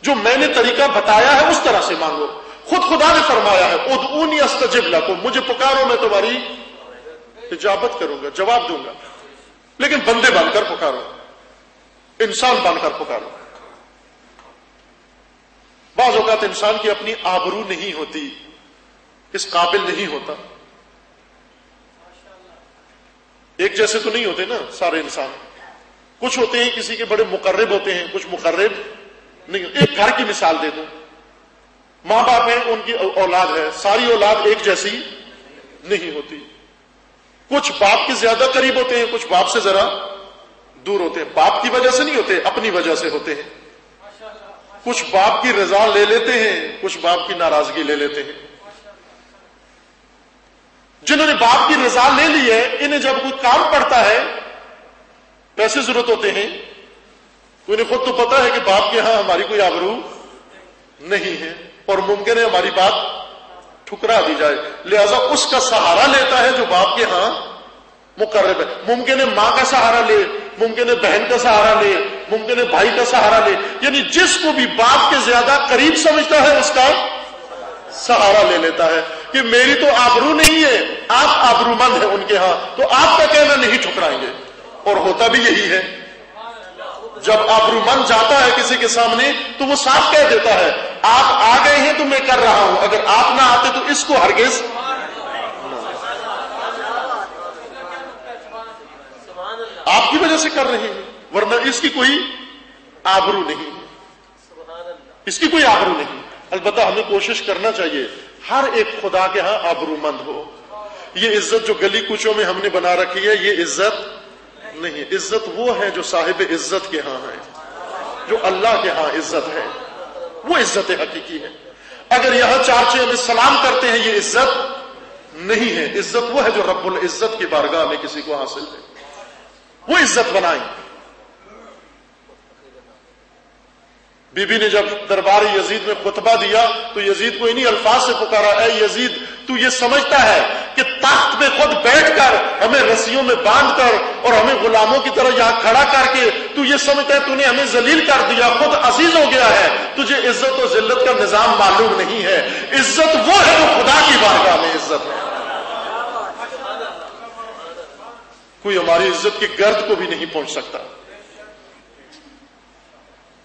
جو میں نے طریقہ بتایا ہے اس طرح سے مانگو. خود خدا نے فرمایا ہے ادعونی استجب لکم، مجھے پکارو میں تمہاری اجابت کروں گا، جواب دوں گا. لیکن بندے بن کر پکارو، انسان بن کر پکارو. بعض اوقات انسان کی اپنی آبرو نہیں ہوتی، اس قابل نہیں ہوتا. ایک جیسے تو نہیں ہوتے نا سارے انسان، کچھ ہوتے ہیں کسی کے بڑے مقرب ہوتے ہیں، کچھ مقرب نہیں. ایک گھر کی مثال دے دوں، ماں باپ ہیں، ان کی اولاد ہے، ساری اولاد ایک جیسی نہیں ہوتی. کچھ باپ کے زیادہ قریب ہوتے ہیں، کچھ باپ سے ذرا دور ہوتے ہیں. باپ کی وجہ سے نہیں ہوتے، اپنی وجہ سے ہوتے ہیں. کچھ باپ کی رضا لے لیتے ہیں، کچھ باپ کی ناراضگی لے لیتے ہیں. جنہوں نے باپ کی رضا لے لی ہے، انہیں جب کوئی کام پڑتا ہے، پیسے ضرورت ہوتے ہیں، تو انہیں خود تو پتا ہے کہ باپ کے ہاں ہماری کوئی آبرو نہیں ہے اور ممکن ہے ہماری بات ٹھکرا دی جائے. لہذا اس کا سہارا لیتا ہے جو باپ کے ہاں مقرب ہے. ممکن ہے ماں کا سہارا لے, ممکن ہے بہن کا سہارا لے, ممکن ہے بھائی کا سہارا لے, یعنی جس کو بھی باپ کے زیادہ قریب سمجھتا ہے اس کا سہارا لے لیتا ہے کہ میری تو آبرو نہیں ہے, آپ آبرو مند ہیں ان کے ہاں, تو آپ کا کہنا نہیں ٹھکرائیں گے. اور ہوتا بھی یہی ہے. جب آبرو مند جاتا ہے کسی کے سامنے تو وہ صاف کہہ دیتا ہے آپ آ گئے ہیں تو میں کر رہا ہوں, اگر آپ نہ آتے تو اس کو ہرگز آپ کی وجہ سے کر رہے ہیں, ورنہ اس کی کوئی آبرو نہیں, اس کی کوئی آبرو نہیں. البتہ ہمیں کوشش کرنا چاہیے ہر ایک خدا کے ہاں آبرو مند ہو. یہ عزت جو گلی کوچوں میں ہم نے بنا رکھی ہے یہ عزت نہیں. عزت وہ ہے جو صاحب عزت کے ہاں ہے, جو اللہ کے ہاں عزت ہے, وہ عزت حقیقی ہے. اگر یہاں چارچے میں سلام کرتے ہیں یہ عزت نہیں ہے. عزت وہ ہے جو رب العزت کی بارگاہ میں کسی کو حاصل ہے, وہ عزت بنائیں. بی بی نے جب دربار یزید میں خطبہ دیا تو یزید کو انہی الفاظ سے پکارا, اے یزید تو یہ سمجھتا ہے کہ تخت پہ خود بیٹھ کر ہمیں رسیوں میں باندھ کر اور ہمیں غلاموں کی طرح یہاں کھڑا کر کے تو یہ سمجھتا ہے تو نے ہمیں ذلیل کر دیا, خود عزیز ہو گیا ہے, تجھے عزت و ذلت کا نظام معلوم نہیں ہے. عزت وہ ہے جو خدا کی بارگاہ میں عزت ہے. کوئی ہماری عزت کی گرد کو بھی نہیں پہنچ سکتا.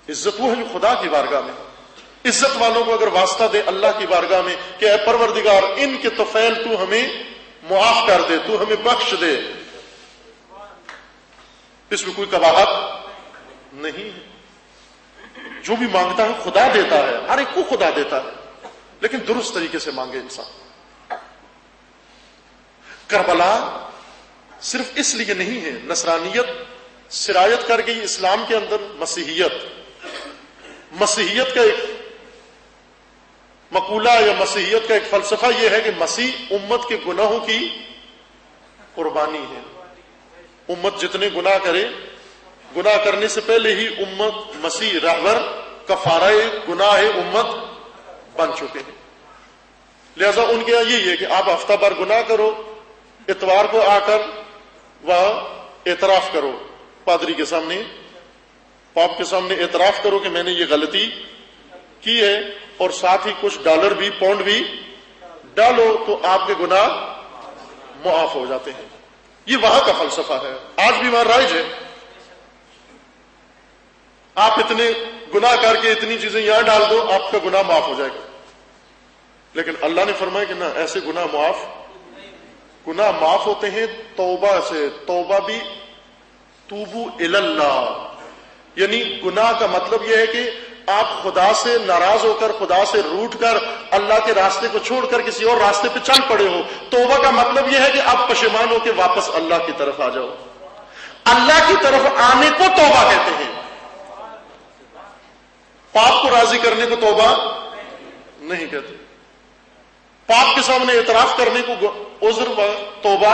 عزت وہ ہے جو خدا کی بارگاہ میں. عزت والوں کو اگر واسطہ دے اللہ کی بارگاہ میں کہ اے پروردگار ان کے طفیل تو ہمیں معاف کر دے, تو ہمیں بخش دے, اس میں کوئی قباحت نہیں ہے. جو بھی مانگتا ہے خدا دیتا ہے, ہر ایک کو خدا دیتا ہے, لیکن درست طریقے سے مانگے انسان. کربلا صرف اس لیے نہیں ہے, نصرانیت سرایت کر گئی اسلام کے اندر. مسیحیت کا ایک مقولہ یا مسیحیت کا ایک فلسفہ یہ ہے کہ مسیح امت کے گناہوں کی قربانی ہے. امت جتنے گناہ کرے, گناہ کرنے سے پہلے ہی امت مسیح رہبر کفارہ گناہ امت بن چکے ہیں. لہذا ان کے یہاں یہی ہے کہ آپ ہفتہ بھر گناہ کرو, اتوار کو آ کر وہاں اعتراف کرو, پادری کے سامنے, پاپ کے سامنے اعتراف کرو کہ میں نے یہ غلطی کی ہے, اور ساتھ ہی کچھ ڈالر بھی پاؤنڈ بھی ڈالو تو آپ کے گناہ معاف ہو جاتے ہیں. یہ وہاں کا فلسفہ ہے, آج بھی وہاں رائج ہے. آپ اتنے گناہ کر کے اتنی چیزیں یہاں ڈال دو آپ کا گناہ معاف ہو جائے گا. لیکن اللہ نے فرمایا کہ نہ, ایسے گناہ معاف ہوتے ہیں توبہ سے. توبہ بھی توبو اللہ, یعنی گناہ کا مطلب یہ ہے کہ آپ خدا سے ناراض ہو کر, خدا سے روٹ کر, اللہ کے راستے کو چھوڑ کر کسی اور راستے پہ چل پڑے ہو. توبہ کا مطلب یہ ہے کہ آپ پشیمان ہو کے واپس اللہ کی طرف آ جاؤ. اللہ کی طرف آنے کو توبہ کہتے ہیں. پاپ کو راضی کرنے کو توبہ نہیں کہتے. پاپ کے سامنے اعتراف کرنے کو عذر و توبہ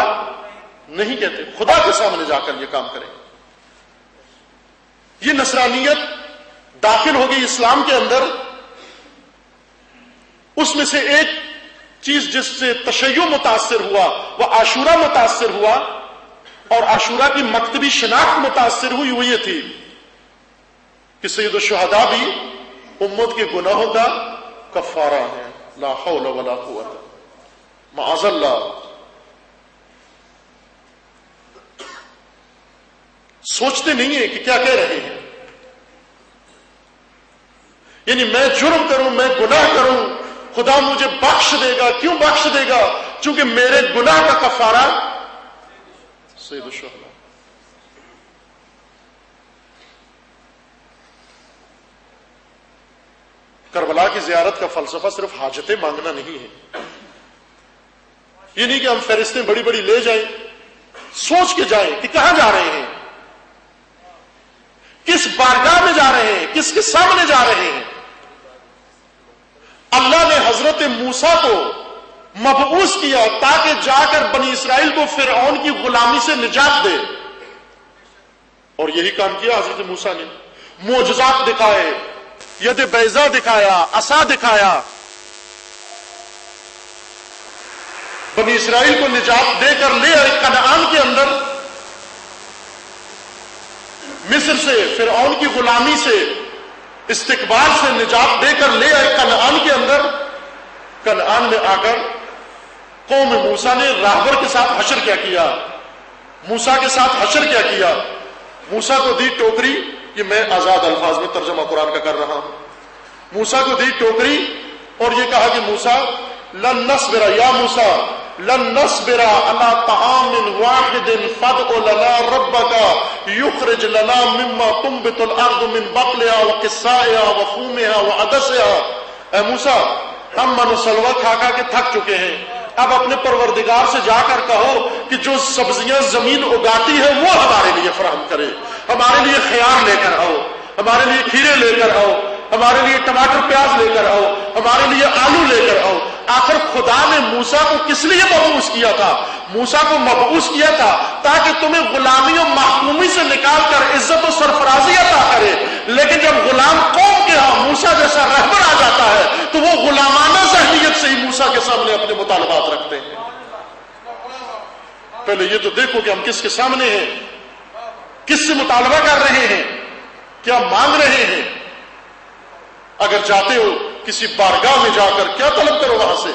نہیں کہتے. خدا کے سامنے جا کر یہ کام کریں. یہ نصرانیت داخل ہو گئی اسلام کے اندر. اس میں سے ایک چیز جس سے تشیع متاثر ہوا وہ عاشورہ متاثر ہوا, اور عاشورہ کی مکتبی شناخت متاثر ہوئی. وہ یہ تھی کہ سید الشہداء بھی امت کے گناہوں کا کفارہ ہے. لا حول ولا قوت معاذ اللہ. سوچتے نہیں ہیں کہ کیا کہہ رہے ہیں. یعنی میں جرم کروں, میں گناہ کروں, خدا مجھے بخش دے گا. کیوں بخش دے گا؟ چونکہ میرے گناہ کا کفارہ سید الشہداء. کربلا کی زیارت کا فلسفہ صرف حاجتیں مانگنا نہیں ہے. یہ نہیں کہ ہم فہرستیں بڑی بڑی لے جائیں, سوچ کے جائیں کہ کہاں جا رہے ہیں, کس بارگاہ میں جا رہے ہیں, کس کے سامنے جا رہے ہیں. اللہ نے حضرت موسیٰ کو مبعوث کیا تاکہ جا کر بنی اسرائیل کو فرعون کی غلامی سے نجات دے, اور یہی کام کیا حضرت موسیٰ نے. معجزات دکھائے, ید بیضا دکھایا, عصا دکھایا, بنی اسرائیل کو نجات دے کر لے آئے کنعان کے اندر، مصر سے فرعون کی غلامی سے استقبال سے نجات دے کر لے آئے کنعان کے اندر۔ کنعان میں آ کر قوم موسیٰ نے راہبر کے ساتھ حشر کیا کیا، موسیٰ کے ساتھ حشر کیا کیا؟ موسیٰ کو دی ٹوکری، یہ میں آزاد الفاظ میں ترجمہ قرآن کا کر رہا ہوں، موسیٰ کو دی ٹوکری اور یہ کہا کہ موسیٰ لن نصبر یا موسیٰ لن نصبر علی طعام واحد فادع لنا ربک یخرج لنا مما تنبت الارض من بقلها وقثائها وفومها وعدسها۔ اے موسیٰ ہم من و سلوہ کھا کھا کے تھک چکے ہیں، اب اپنے پروردگار سے جا کر کہو کہ جو سبزیاں زمین اگاتی ہے وہ ہمارے لیے فراہم کرے، ہمارے لیے خیار لے کر آؤ، ہمارے لیے کھیرے لے کر آؤ، ہمارے لیے ٹماٹر پیاز لے کر آؤ، ہمارے لیے آلو لے کر آؤ۔ آخر خدا نے موسیٰ کو کس لیے مبعوث کیا تھا؟ موسیٰ کو مبعوث کیا تھا تاکہ تمہیں غلامی و محکومی سے نکال کر عزت و سرفرازی عطا کرے، لیکن جب غلام قوم کے ہاں موسیٰ جیسا رہبر آ جاتا ہے تو وہ غلامانہ ذہنیت سے ہی موسیٰ کے سامنے اپنے مطالبات رکھتے ہیں۔ پہلے یہ تو دیکھو کہ ہم کس کے سامنے ہیں، کس سے مطالبہ کر رہے ہیں، کیا مانگ رہے ہیں۔ اگر جاتے ہو کسی بارگاہ میں جا کر کیا طلب کرو وہاں سے؟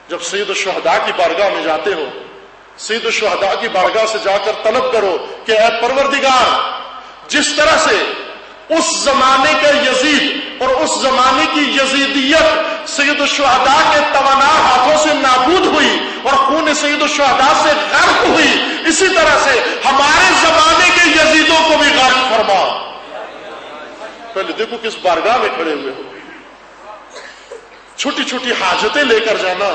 جب سید الشہداء کی بارگاہ میں جاتے ہو، سید الشہداء کی بارگاہ سے جا کر طلب کرو کہ اے پروردگار، جس طرح سے اس زمانے کا یزید اور اس زمانے کی یزیدیت سید الشہداء کے توانا ہاتھوں سے نابود ہوئی اور خون سید الشہداء سے غرق ہوئی، اسی طرح سے ہمارے زمانے کے یزیدوں کو بھی غرق فرما۔ پہلے دیکھو کس بارگاہ میں کھڑے ہوئے ہو، چھوٹی چھوٹی حاجتیں لے کر جانا،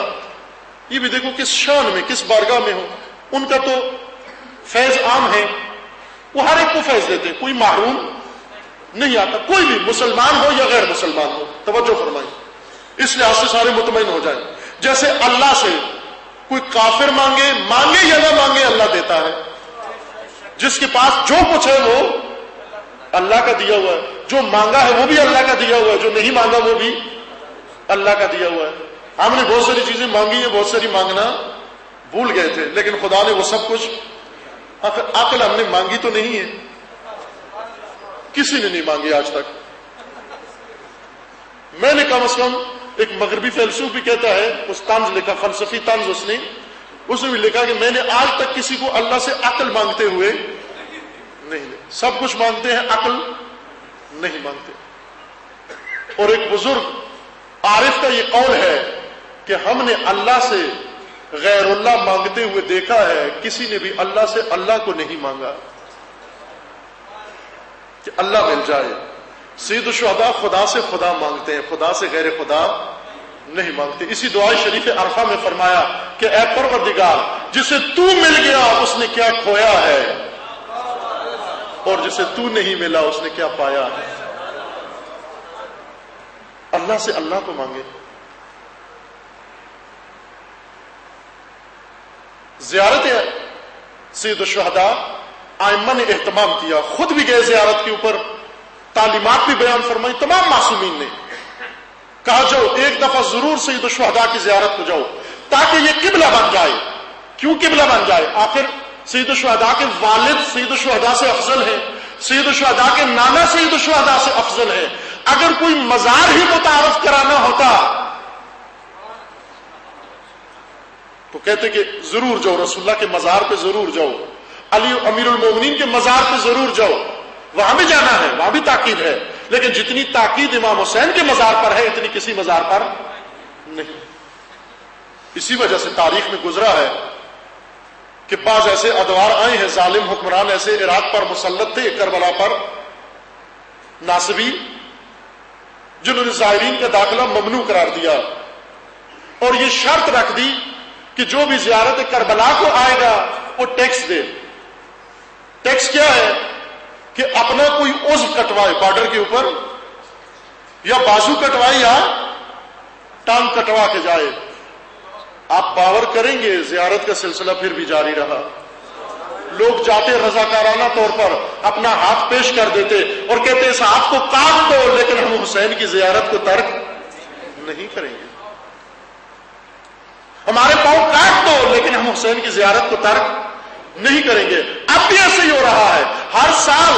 یہ بھی دیکھو کس شان میں، کس بارگاہ میں ہو۔ ان کا تو فیض عام ہے، وہ ہر ایک کو فیض دیتے، کوئی محروم نہیں آتا، کوئی بھی مسلمان ہو یا غیر مسلمان ہو۔ توجہ فرمائیں، اس لحاظ سے سارے مطمئن ہو جائیں۔ جیسے اللہ سے کوئی کافر مانگے یا نہ مانگے، اللہ دیتا ہے۔ جس کے پاس جو کچھ ہے وہ اللہ کا دیا ہوا ہے، جو مانگا ہے وہ بھی اللہ کا دیا ہوا ہے، جو نہیں مانگا وہ بھی اللہ کا دیا ہوا ہے۔ ہم نے بہت ساری چیزیں مانگی ہیں، بہت ساری مانگنا بھول گئے تھے، لیکن خدا نے وہ سب کچھ، عقل ہم نے مانگی تو نہیں ہے، کسی نے نہیں مانگی آج تک۔ میں نے کم از کم، ایک مغربی فیلسوف بھی کہتا ہے، اس طنز لکھا، فلسفی طنز، اس نے بھی لکھا کہ میں نے آج تک کسی کو اللہ سے عقل مانگتے ہوئے نہیں، سب کچھ مانگتے ہیں، عقل نہیں مانگتے۔ اور ایک بزرگ عارف کا یہ قول ہے کہ ہم نے اللہ سے غیر اللہ مانگتے ہوئے دیکھا ہے، کسی نے بھی اللہ سے اللہ کو نہیں مانگا کہ اللہ مل جائے۔ سید الشہداء خدا سے خدا مانگتے ہیں، خدا سے غیر خدا نہیں مانگتے۔ اسی دعائے شریف عرفہ میں فرمایا کہ اے پروردگار، جسے تو مل گیا اس نے کیا کھویا ہے، اور جسے تو نہیں ملا اس نے کیا پایا ہے۔ اللہ سے اللہ کو مانگے۔ زیارت سید الشہداء ائمہ نے اہتمام کیا، خود بھی گئے زیارت کے اوپر، تعلیمات بھی بیان فرمائی تمام معصومین نے، کہا جاؤ ایک دفعہ ضرور سید الشہداء کی زیارت کو جاؤ تاکہ یہ قبلہ بن جائے۔ کیوں قبلہ بن جائے؟ آخر سید الشہداء کے والد سید الشہداء سے افضل ہیں، سید الشہداء کے نانا سید الشہداء سے افضل ہیں۔ اگر کوئی مزار ہی متعارف کرانا ہوتا تو کہتے کہ ضرور جاؤ، رسول اللہ کے مزار پہ ضرور جاؤ، علی امیر المومنین کے مزار پہ ضرور جاؤ، وہاں بھی جانا ہے، وہاں بھی تاکید ہے، لیکن جتنی تاکید امام حسین کے مزار پر ہے اتنی کسی مزار پر نہیں۔ اسی وجہ سے تاریخ میں گزرا ہے کہ بعض ایسے ادوار آئے ہیں، ظالم حکمران ایسے عراق پر مسلط تھے، کربلا پر، ناصبی، جنہوں نے زائرین کا داخلہ ممنوع قرار دیا اور یہ شرط رکھ دی کہ جو بھی زیارت کربلا کو آئے گا وہ ٹیکس دے۔ ٹیکس کیا ہے؟ کہ اپنا کوئی عضو کٹوائے بارڈر کے اوپر، یا بازو کٹوائے یا ٹانگ کٹوا کے جائے۔ آپ باور کریں گے زیارت کا سلسلہ پھر بھی جاری رہا، لوگ جاتے رضاکارانہ طور پر اپنا ہاتھ پیش کر دیتے اور کہتے اس ہاتھ کو کاٹ دو لیکن ہم حسین کی زیارت کو ترک نہیں کریں گے۔ ہمارے پاؤں کاٹ دو لیکن ہم حسین کی زیارت کو ترک نہیں کریں گے. اب بھی ایسے ہی ہو رہا ہے. ہر سال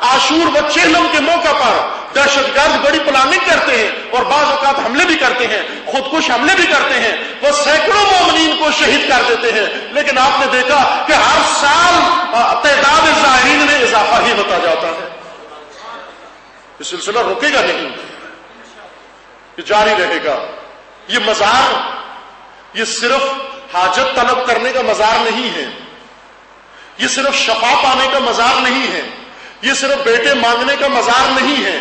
عاشور و چہلم کے موقع پر دہشت گرد بڑی پلاننگ کرتے ہیں اور بعض اوقات حملے بھی کرتے ہیں, خودکش حملے بھی کرتے ہیں. وہ سینکڑوں مومنین کو شہید کر دیتے ہیں, لیکن آپ نے دیکھا کہ ہر سال تعداد زائرین میں اضافہ ہی ہوتا جاتا ہے. یہ سلسلہ رکے گا نہیں, یہ جاری رہے گا. یہ مزار یہ صرف حاجت طلب کرنے کا مزار نہیں ہے, یہ صرف شفا پانے کا مزار نہیں ہے, یہ صرف بیٹے مانگنے کا مزار نہیں ہے,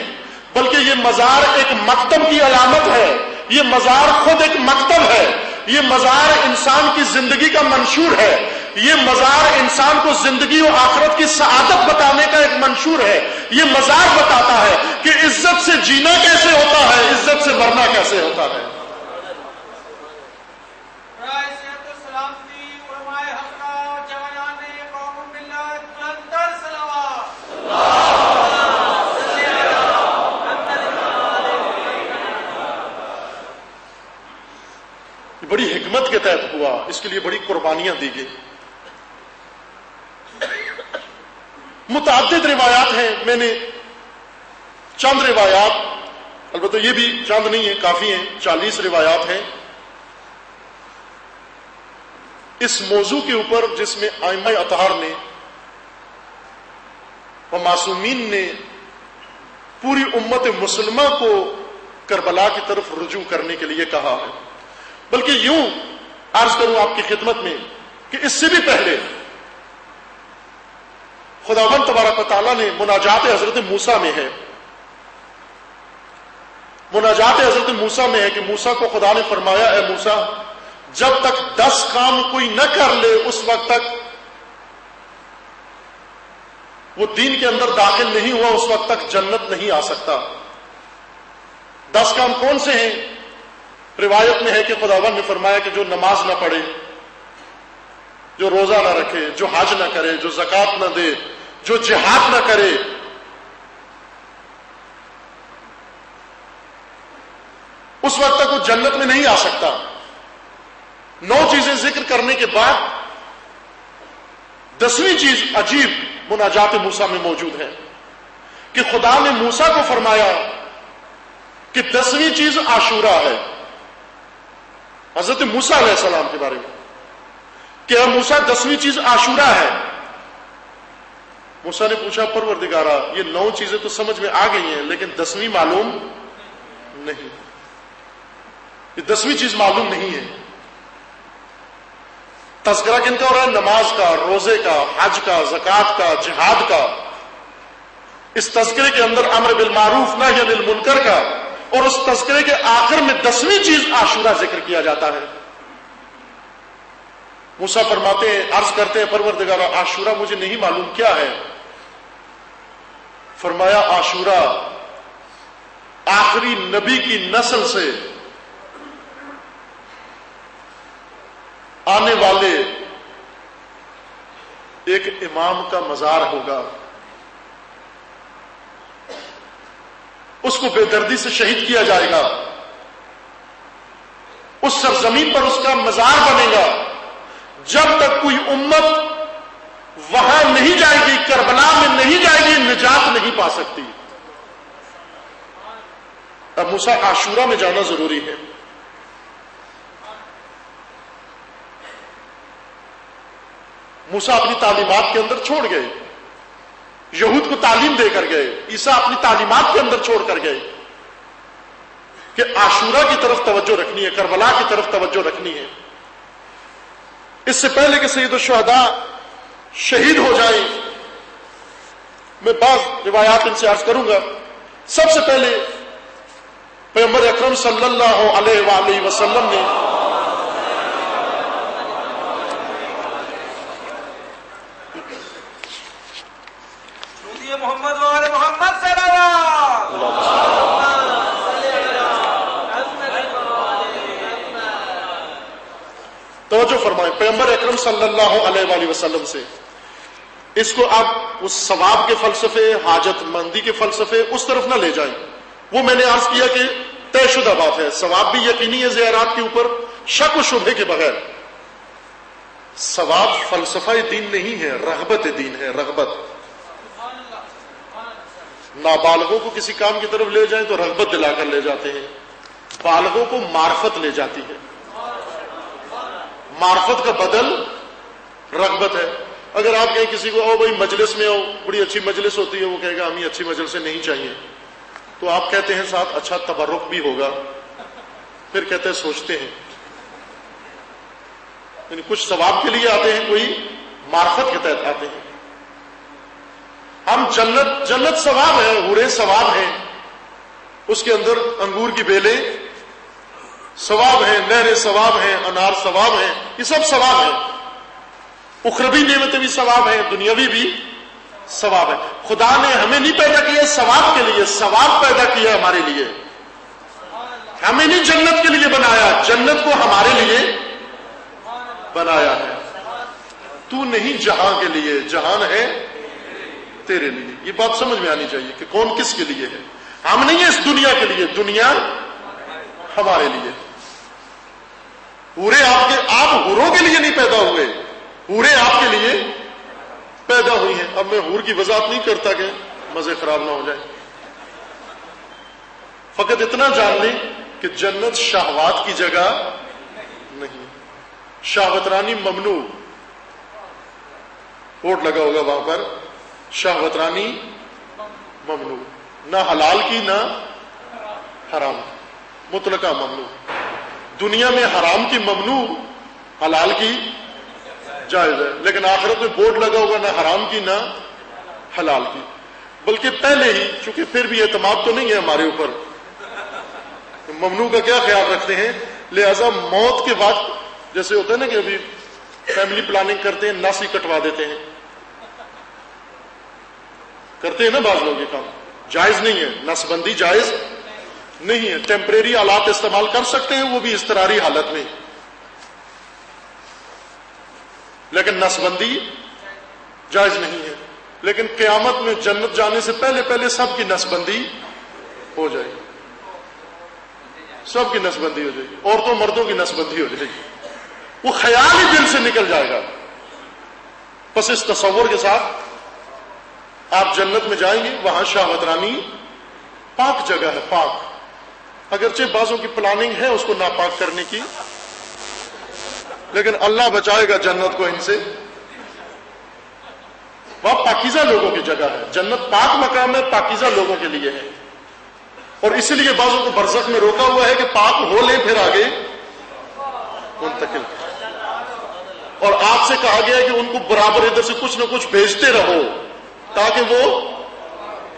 بلکہ یہ مزار ایک مکتب کی علامت ہے. یہ مزار خود ایک مکتب ہے. یہ مزار انسان کی زندگی کا منشور ہے. یہ مزار انسان کو زندگی و آخرت کی سعادت بتانے کا ایک منشور ہے. یہ مزار بتاتا ہے کہ عزت سے جینا کیسے ہوتا ہے, عزت سے مرنا کیسے ہوتا ہے. بڑی حکمت کے تحت ہوا, اس کے لیے بڑی قربانیاں دی گئی. متعدد روایات ہیں, میں نے چند روایات, البتہ یہ بھی چند نہیں ہے, کافی ہیں, 40 روایات ہیں اس موضوع کے اوپر, جس میں ائمہ اطہار نے اور معصومین نے پوری امت مسلمہ کو کربلا کی طرف رجوع کرنے کے لیے کہا ہے. بلکہ یوں عرض کروں آپ کی خدمت میں کہ اس سے بھی پہلے خداوند تبارک و تعالیٰ نے مناجات حضرت موسیٰ میں ہے, مناجات حضرت موسیٰ میں ہے کہ موسیٰ کو خدا نے فرمایا, اے موسیٰ جب تک 10 کام کوئی نہ کر لے اس وقت تک وہ دین کے اندر داخل نہیں ہوا, اس وقت تک جنت نہیں آ سکتا. 10 کام کون سے ہیں؟ روایت میں ہے کہ خداوند نے فرمایا کہ جو نماز نہ پڑھے, جو روزہ نہ رکھے, جو حج نہ کرے, جو زکوٰۃ نہ دے, جو جہاد نہ کرے, اس وقت تک وہ جنت میں نہیں آ سکتا. 9 چیزیں ذکر کرنے کے بعد 10ویں چیز عجیب مناجات موسیٰ میں موجود ہے کہ خدا نے موسیٰ کو فرمایا کہ 10ویں چیز عاشورہ ہے. حضرت موسیٰ علیہ السلام کے بارے میں کہ اے موسیٰ 10ویں چیز عاشورہ ہے. موسیٰ نے پوچھا پروردگارا یہ 9 چیزیں تو سمجھ میں آ گئی ہیں لیکن 10ویں معلوم نہیں, یہ 10ویں چیز معلوم نہیں ہے. تذکرہ کن کا ہو رہا ہے؟ نماز کا, روزے کا, حج کا, زکوٰۃ کا, جہاد کا. اس تذکرے کے اندر امر بالمعروف نہی عن المنکر کا, اور اس تذکرے کے آخر میں 10ویں چیز عاشورہ ذکر کیا جاتا ہے. موسیٰ فرماتے ہیں, عرض کرتے ہیں پروردگارا عاشورہ مجھے نہیں معلوم کیا ہے. فرمایا عاشورہ آخری نبی کی نسل سے آنے والے ایک امام کا مزار ہوگا, اس کو بے دردی سے شہید کیا جائے گا, اس سرزمین پر اس کا مزار بنے گا. جب تک کوئی امت وہاں نہیں جائے گی, کربلا میں نہیں جائے گی, نجات نہیں پا سکتی. اب موسیٰ عاشورہ میں جانا ضروری ہے. موسیٰ اپنی تعلیمات کے اندر چھوڑ گئے, یہود کو تعلیم دے کر گئے, عیسیٰ اپنی تعلیمات کے اندر چھوڑ کر گئے کہ عاشورہ کی طرف توجہ رکھنی ہے, کربلا کی طرف توجہ رکھنی ہے. اس سے پہلے کہ سید الشہداء شہید ہو جائیں, میں بعض روایات ان سے عرض کروں گا. سب سے پہلے پیغمبر اکرم صلی اللہ علیہ وآلہ وسلم نے محمد وآل محمد صلی اللہ توجہ فرمائیں. پیغمبر اکرم صلی اللہ علیہ وآلہ وسلم سے اس کو آپ اس ثواب کے فلسفے, حاجت مندی کے فلسفے اس طرف نہ لے جائیں. وہ میں نے عرض کیا کہ طے شدہ بات ہے, ثواب بھی یقینی ہے زیارات کے اوپر, شک و شبہ کے بغیر. ثواب فلسفہ دین نہیں ہے، رغبت دین ہے، رغبت. نابالغوں کو کسی کام کی طرف لے جائیں تو رغبت دلا کر لے جاتے ہیں، بالغوں کو معرفت لے جاتی ہے. معرفت کا بدل رغبت ہے. اگر آپ کہیں کسی کو او بھائی مجلس میں آؤ، بڑی اچھی مجلس ہوتی ہے، وہ کہے گا ہمیں اچھی مجلس سے نہیں چاہیے، تو آپ کہتے ہیں ساتھ اچھا تبرک بھی ہوگا، پھر کہتے ہیں سوچتے ہیں. یعنی کچھ ثواب کے لیے آتے ہیں، کوئی معرفت کے تحت آتے ہیں. ہم جنت ثواب ہے، حوریں ثواب ہیں، اس کے اندر انگور کی بیلیں ثواب ہیں، نہریں ثواب ہیں، انار ثواب ہیں، یہ سب ثواب ہیں. اخروی نعمتیں بھی ثواب ہیں، دنیاوی بھی ثواب ہے. خدا نے ہمیں نہیں پیدا کیا ثواب کے لیے، ثواب پیدا کیا ہمارے لیے. ہمیں نہیں جنت کے لیے بنایا، جنت کو ہمارے لیے بنایا ہے. تو نہیں جہاں کے لیے، جہان ہے تیرے لیے. یہ بات سمجھ میں آنی چاہیے کہ کون کس کے لیے ہے. ہم نہیں ہیں اس دنیا کے لیے، دنیا ہمارے لیے. حوریں آپ حوروں کے لیے نہیں پیدا ہوئے، حوریں آپ کے لیے پیدا ہوئی ہیں. اب میں حور کی وضاحت نہیں کرتا کہ مزے خراب نہ ہو جائے. فقط اتنا جان لیں کہ جنت شہوات کی جگہ نہیں. شہوترانی ممنوع، بورڈ لگا ہوگا وہاں پر، شہوترانی ممنوع. نہ حلال کی نہ حرام کی، مطلقہ ممنوع. دنیا میں حرام کی ممنوع، حلال کی جائز ہے. لیکن آخرت میں بورڈ لگا ہوگا نہ حرام کی نہ حلال کی. بلکہ پہلے ہی، چونکہ پھر بھی اعتماد تو نہیں ہے ہمارے اوپر، ممنوع کا کیا خیال رکھتے ہیں. لہذا موت کے وقت جیسے ہوتا ہے نا کہ ابھی فیملی پلاننگ کرتے ہیں، نس ہی کٹوا دیتے ہیں، کرتے ہیں نا بعض لوگ. یہ کام جائز نہیں ہے، نس بندی جائز نہیں ہے. ٹیمپریری آلات استعمال کر سکتے ہیں، وہ بھی اضطراری حالت میں، لیکن نس بندی جائز نہیں ہے. لیکن قیامت میں جنت جانے سے پہلے پہلے سب کی نس بندی ہو جائے گی، سب کی نس بندی ہو جائے گی، عورتوں مردوں کی نس بندی ہو جائے گی. وہ خیال ہی دل سے نکل جائے گا. بس اس تصور کے ساتھ آپ جنت میں جائیں گے، وہاں شہوترانی پاک جگہ ہے، پاک. اگرچہ بعضوں کی پلاننگ ہے اس کو ناپاک کرنے کی، لیکن اللہ بچائے گا جنت کو ان سے. وہاں پاکیزہ لوگوں کی جگہ ہے. جنت پاک مقام ہے، پاکیزہ لوگوں کے لیے ہے. اور اسی لیے بعضوں کو برزخ میں روکا ہوا ہے کہ پاک ہو لیں پھر آگے منتقل. اور آپ سے کہا گیا ہے کہ ان کو برابر ادھر سے کچھ نہ کچھ بھیجتے رہو تاکہ وہ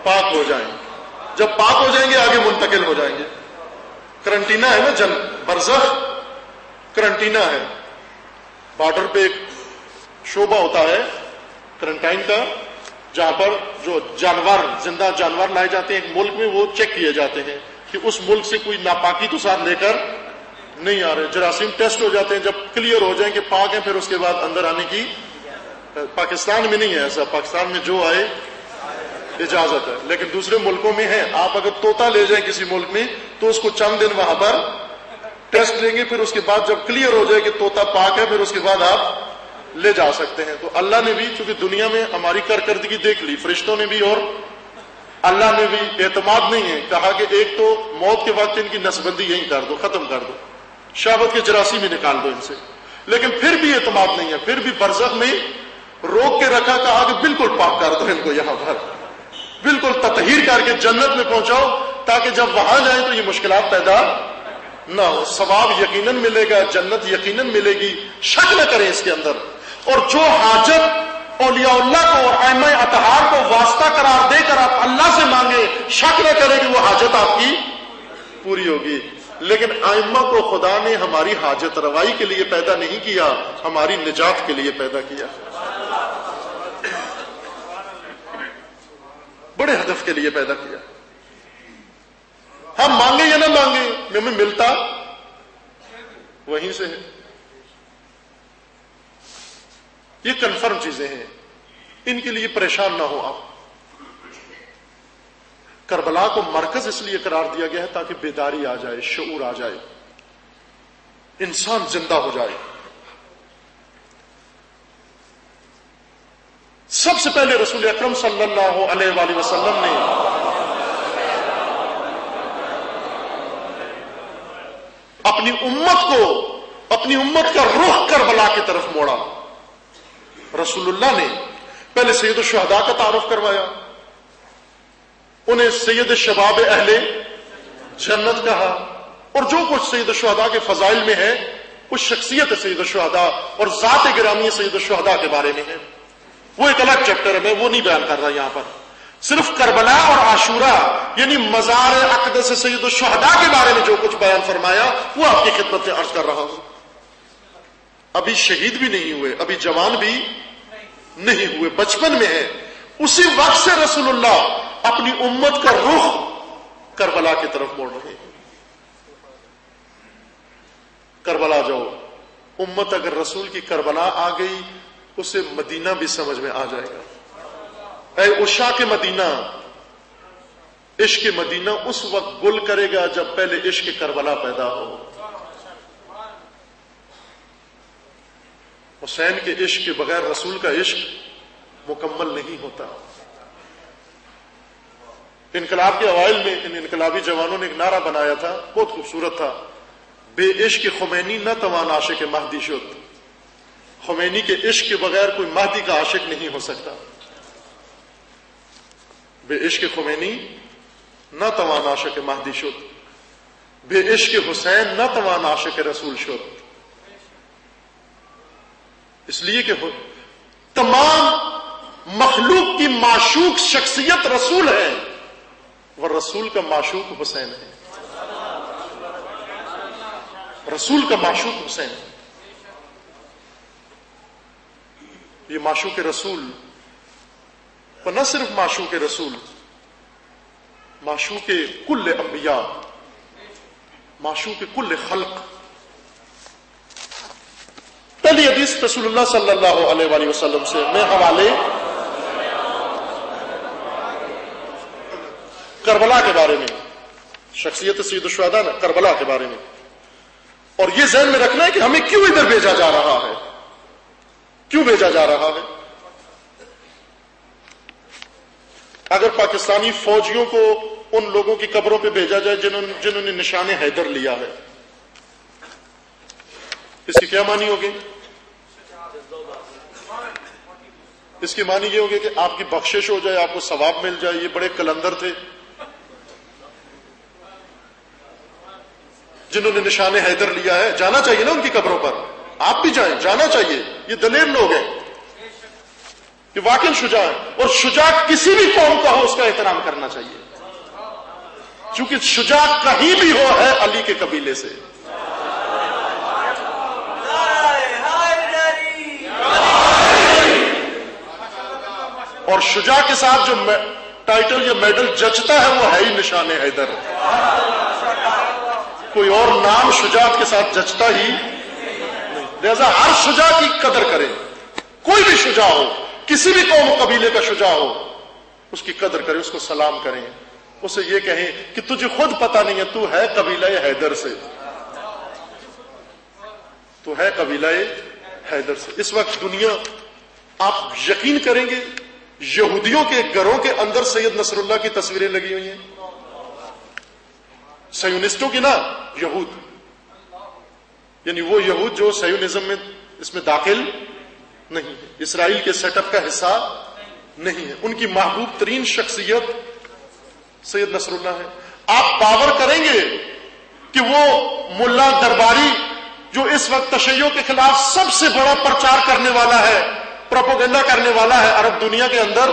پاک ہو جائیں. جب پاک ہو جائیں گے آگے منتقل ہو جائیں گے. کرنٹینا ہے نا برزخ کرنٹینا ہے. بارڈر پہ ایک شعبہ ہوتا ہے کرنٹائن کا، جہاں پر جو جانور، زندہ جانور لائے جاتے ہیں ایک ملک میں، وہ چیک کیے جاتے ہیں کہ اس ملک سے کوئی ناپاکی تو ساتھ لے کر نہیں آ رہے. جراثیم ٹیسٹ ہو جاتے ہیں، جب کلیئر ہو جائیں کہ پاک ہیں پھر اس کے بعد اندر آنے کی. پاکستان میں نہیں ہے ایسا، پاکستان میں جو آئے اجازت ہے، لیکن دوسرے ملکوں میں ہے. آپ اگر طوطا لے جائیں کسی ملک میں تو اس کو چند دن وہاں پر ٹیسٹ لیں گے، پھر اس کے بعد جب کلیئر ہو جائے کہ طوطا پاک ہے پھر اس کے بعد آپ لے جا سکتے ہیں. تو اللہ نے بھی چونکہ دنیا میں ہماری کارکردگی دیکھ لی، فرشتوں نے بھی اور اللہ نے بھی، اعتماد نہیں ہے. کہا کہ ایک تو موت کے وقت ان کی نسبندی یہیں کر دو، ختم کر دو، شہوت کے جراثیم ہی نکال دو ان سے. لیکن پھر بھی اعتماد نہیں ہے، پھر بھی برزخ میں روک کے رکھا. کہا کہ بالکل پاک کر دو ان کو، یہاں پر بالکل تطہیر کر کے جنت میں پہنچاؤ تاکہ جب وہاں جائیں تو یہ مشکلات پیدا نہ ہو. ثواب یقیناً ملے گا، جنت یقیناً ملے گی، شک نہ کریں اس کے اندر. اور جو حاجت اولیاء اللہ کو اور ائمہ اطہار کو واسطہ قرار دے کر آپ اللہ سے مانگے، شک نہ کریں کہ وہ حاجت آپ کی پوری ہوگی. لیکن ائمہ کو خدا نے ہماری حاجت روائی کے لیے پیدا نہیں کیا، ہماری نجات کے لیے پیدا کیا، بڑے ہدف کے لیے پیدا کیا. ہم مانگے یا نہ مانگے ہمیں ملتا وہیں سے ہے. یہ کنفرم چیزیں ہیں، ان کے لیے پریشان نہ ہو آپ. کربلا کو مرکز اس لیے قرار دیا گیا ہے تاکہ بیداری آ جائے، شعور آ جائے. انسان زندہ ہو جائے. سب سے پہلے رسول اکرم صلی اللہ علیہ وآلہ وسلم نے اپنی امت کا رخ کربلا کی طرف موڑا. رسول اللہ نے پہلے سید الشہداء کا تعارف کروایا، انہیں سید شباب اہل جنت کہا، اور جو کچھ سید الشہداء کے فضائل میں ہے اس شخصیت سید الشہداء اور ذات گرامی سید الشہداء کے بارے میں ہے. وہ ایک الگ چیپٹر ہے، میں وہ نہیں بیان کر رہا یہاں پر. صرف کربلا اور عاشورہ یعنی مزار اقدس سے سید الشہداء کے بارے میں جو کچھ بیان فرمایا وہ آپ کی خدمت میں عرض کر رہا ہوں. ابھی شہید بھی نہیں ہوئے، ابھی جوان بھی نہیں ہوئے، بچپن میں ہے. اسی وقت سے رسول اللہ اپنی امت کا رخ کربلا کی طرف موڑ رہے ہیں. کربلا جاؤ، امت اگر رسول کی کربلا آ گئی اسے مدینہ بھی سمجھ میں آ جائے گا. اے عشاق مدینہ، عشق مدینہ اس وقت گل کرے گا جب پہلے عشق کربلا پیدا ہو. حسین کے عشق کے بغیر رسول کا عشق مکمل نہیں ہوتا. انقلاب کے اوائل میں ان انقلابی جوانوں نے ایک نعرہ بنایا تھا، بہت خوبصورت تھا، بے عشق خمینی نہ توان عاشق مہدی شد. خمینی کے عشق کے بغیر کوئی مہدی کا عاشق نہیں ہو سکتا. بے عشق خمینی نہ توان عاشق مہدی شد، بے عشق حسین نہ توان عاشق رسول شد. اس لیے کہ تمام مخلوق کی معشوق شخصیت رسول ہے، وہ رسول کا معشوق حسین ہے. رسول کا معشوق حسین ہے. یہ معشوق رسول اور نہ صرف معشوق رسول، معشوق کل انبیاء، معشوق کل خلق. پہلی حدیث رسول اللہ صلی اللہ علیہ وآلہ وسلم سے میں حوالے کربلا کے بارے میں، شخصیت سید الشہداء نا کربلا کے بارے میں. اور یہ ذہن میں رکھنا ہے کہ ہمیں کیوں ادھر بھیجا جا رہا ہے، کیوں بھیجا جا رہا ہے. اگر پاکستانی فوجیوں کو ان لوگوں کی قبروں پہ بھیجا جائے جنہوں نے نشان حیدر لیا ہے، اس کی کیا معنی ہوگی؟ اس کی معنی یہ ہوگی کہ آپ کی بخشش ہو جائے، آپ کو ثواب مل جائے. یہ بڑے کلندر تھے جنہوں نے نشان حیدر لیا ہے، جانا چاہیے نا ان کی قبروں پر. آپ بھی جائیں، جانا چاہیے. یہ دلیر لوگ ہیں، یہ واقعی شجاع ہیں، اور شجاع کسی بھی قوم کا ہو اس کا احترام کرنا چاہیے، چونکہ شجاع کہیں بھی ہو ہے علی کے قبیلے سے. اور شجاع کے ساتھ جو ٹائٹل یا میڈل جچتا ہے وہ ہے ہی نشان حیدر. کوئی اور نام شجاعت کے ساتھ جچتا ہی نہیں. لہذا ہر شجاع کی قدر کریں، کوئی بھی شجاع ہو، کسی بھی قوم و قبیلے کا شجاع ہو، اس کی قدر کریں، اس کو سلام کریں، اسے یہ کہیں کہ تجھے خود پتہ نہیں ہے تو ہے قبیلہ حیدر سے، تو ہے قبیلہ حیدر سے. اس وقت دنیا، آپ یقین کریں گے یہودیوں کے گھروں کے اندر سید نصر اللہ کی تصویریں لگی ہوئی ہیں. سیونسٹوں کی نا، یہود یعنی وہ یہود جو سیونزم میں اس میں داخل نہیں ہے، اسرائیل کے سیٹ اپ کا حصہ نہیں ہے. ان کی محبوب ترین شخصیت سید نصر اللہ ہے. آپ باور کریں گے کہ وہ ملا درباری جو اس وقت تشیع کے خلاف سب سے بڑا پرچار کرنے والا ہے، پروپیگنڈا کرنے والا ہے عرب دنیا کے اندر،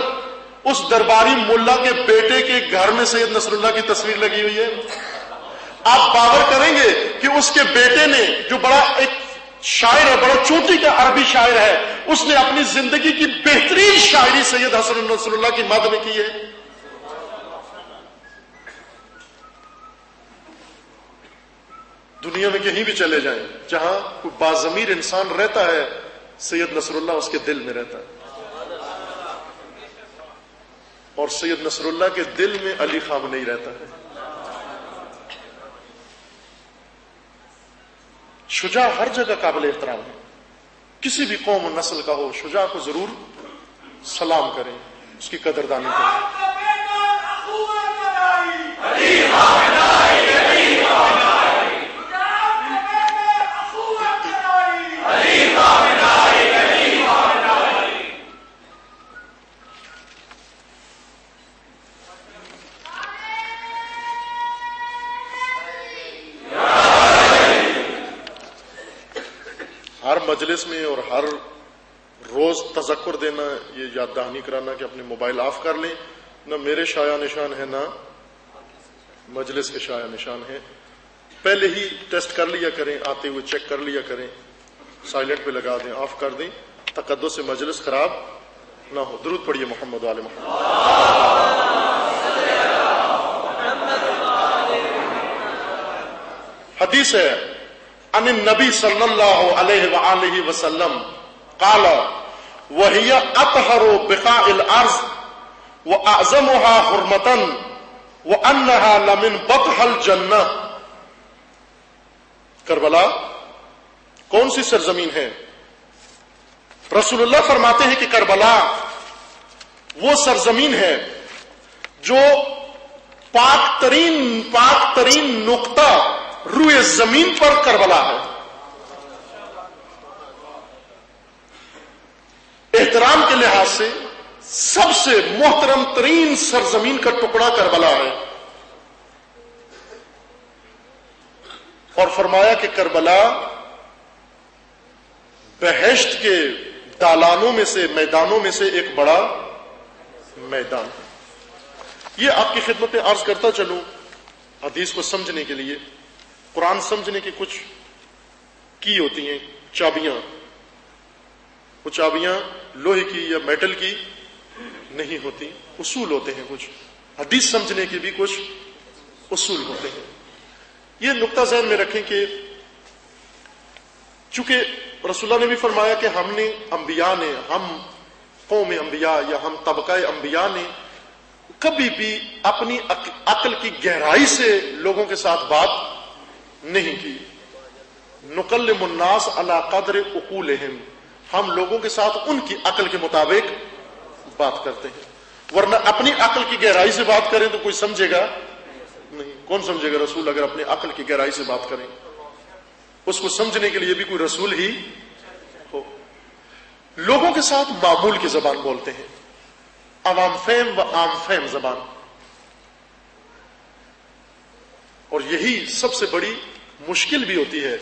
اس درباری ملا کے بیٹے کے گھر میں سید نصر اللہ کی تصویر لگی ہوئی ہے. آپ باور کریں گے کہ اس کے بیٹے نے، جو بڑا ایک شاعر ہے، بڑا چوٹی کا عربی شاعر ہے، اس نے اپنی زندگی کی بہترین شاعری سید حسن نصر اللہ کی مد میں کی ہے. دنیا میں کہیں بھی چلے جائیں، جہاں کوئی باضمیر انسان رہتا ہے، سید نصر اللہ اس کے دل میں رہتا ہے. اور سید نصر اللہ کے دل میں علی خامنئی رہتا ہے. شجاع ہر جگہ قابل احترام ہے، کسی بھی قوم و نسل کا ہو، شجاع کو ضرور سلام کریں، اس کی قدردانی کریں۔ ہر مجلس میں اور ہر روز تذکر دینا، یہ یاد دہانی کرانا کہ اپنے موبائل آف کر لیں، نہ میرے شایع نشان ہے نہ مجلس کے شایع نشان ہے، پہلے ہی ٹیسٹ کر لیا کریں، آتے ہوئے چیک کر لیا کریں، سائلنٹ پہ لگا دیں، آف کر دیں، تقدس سے مجلس خراب نہ ہو۔ درود پڑھیے محمد وآل محمد۔ حدیث ہے عن النبی صلی اللہ علیہ وآلہ وسلم قال وہی اطہر بقاع الارض واعظمها حرمتا وانها لمن بطح الجنہ۔ کربلا کون سی سرزمین ہے؟ رسول اللہ فرماتے ہیں کہ کربلا وہ سرزمین ہے جو پاک ترین نقطہ روئے زمین پر کربلا ہے۔ احترام کے لحاظ سے سب سے محترم ترین سرزمین کا ٹکڑا کربلا ہے، اور فرمایا کہ کربلا بہشت کے دالانوں میں سے، میدانوں میں سے ایک بڑا میدان ہے۔ یہ آپ کی خدمت میں عرض کرتا چلوں حدیث کو سمجھنے کے لیے۔ قرآن سمجھنے کی کچھ کی ہوتی ہیں چابیاں، وہ چابیاں لوہے کی یا میٹل کی نہیں ہوتی، اصول ہوتے ہیں کچھ۔ حدیث سمجھنے کے بھی کچھ اصول ہوتے ہیں۔ یہ نقطہ ذہن میں رکھیں کہ چونکہ رسول اللہ نے بھی فرمایا کہ ہم نے انبیاء نے، ہم قوم انبیاء یا ہم طبقہ انبیاء نے کبھی بھی اپنی عقل کی گہرائی سے لوگوں کے ساتھ بات نہیں کی۔ نکلم الناس علی قدر عقولہم، ہم لوگوں کے ساتھ ان کی عقل کے مطابق بات کرتے ہیں، ورنہ اپنی عقل کی گہرائی سے بات کریں تو کوئی سمجھے گا نہیں۔ کون سمجھے گا؟ رسول اگر اپنی عقل کی گہرائی سے بات کریں، اس کو سمجھنے کے لیے بھی کوئی رسول ہی ہو۔ لوگوں کے ساتھ معمول کی زبان بولتے ہیں، عوام فہم و عام فہم زبان، اور یہی سب سے بڑی مشکل بھی ہوتی ہے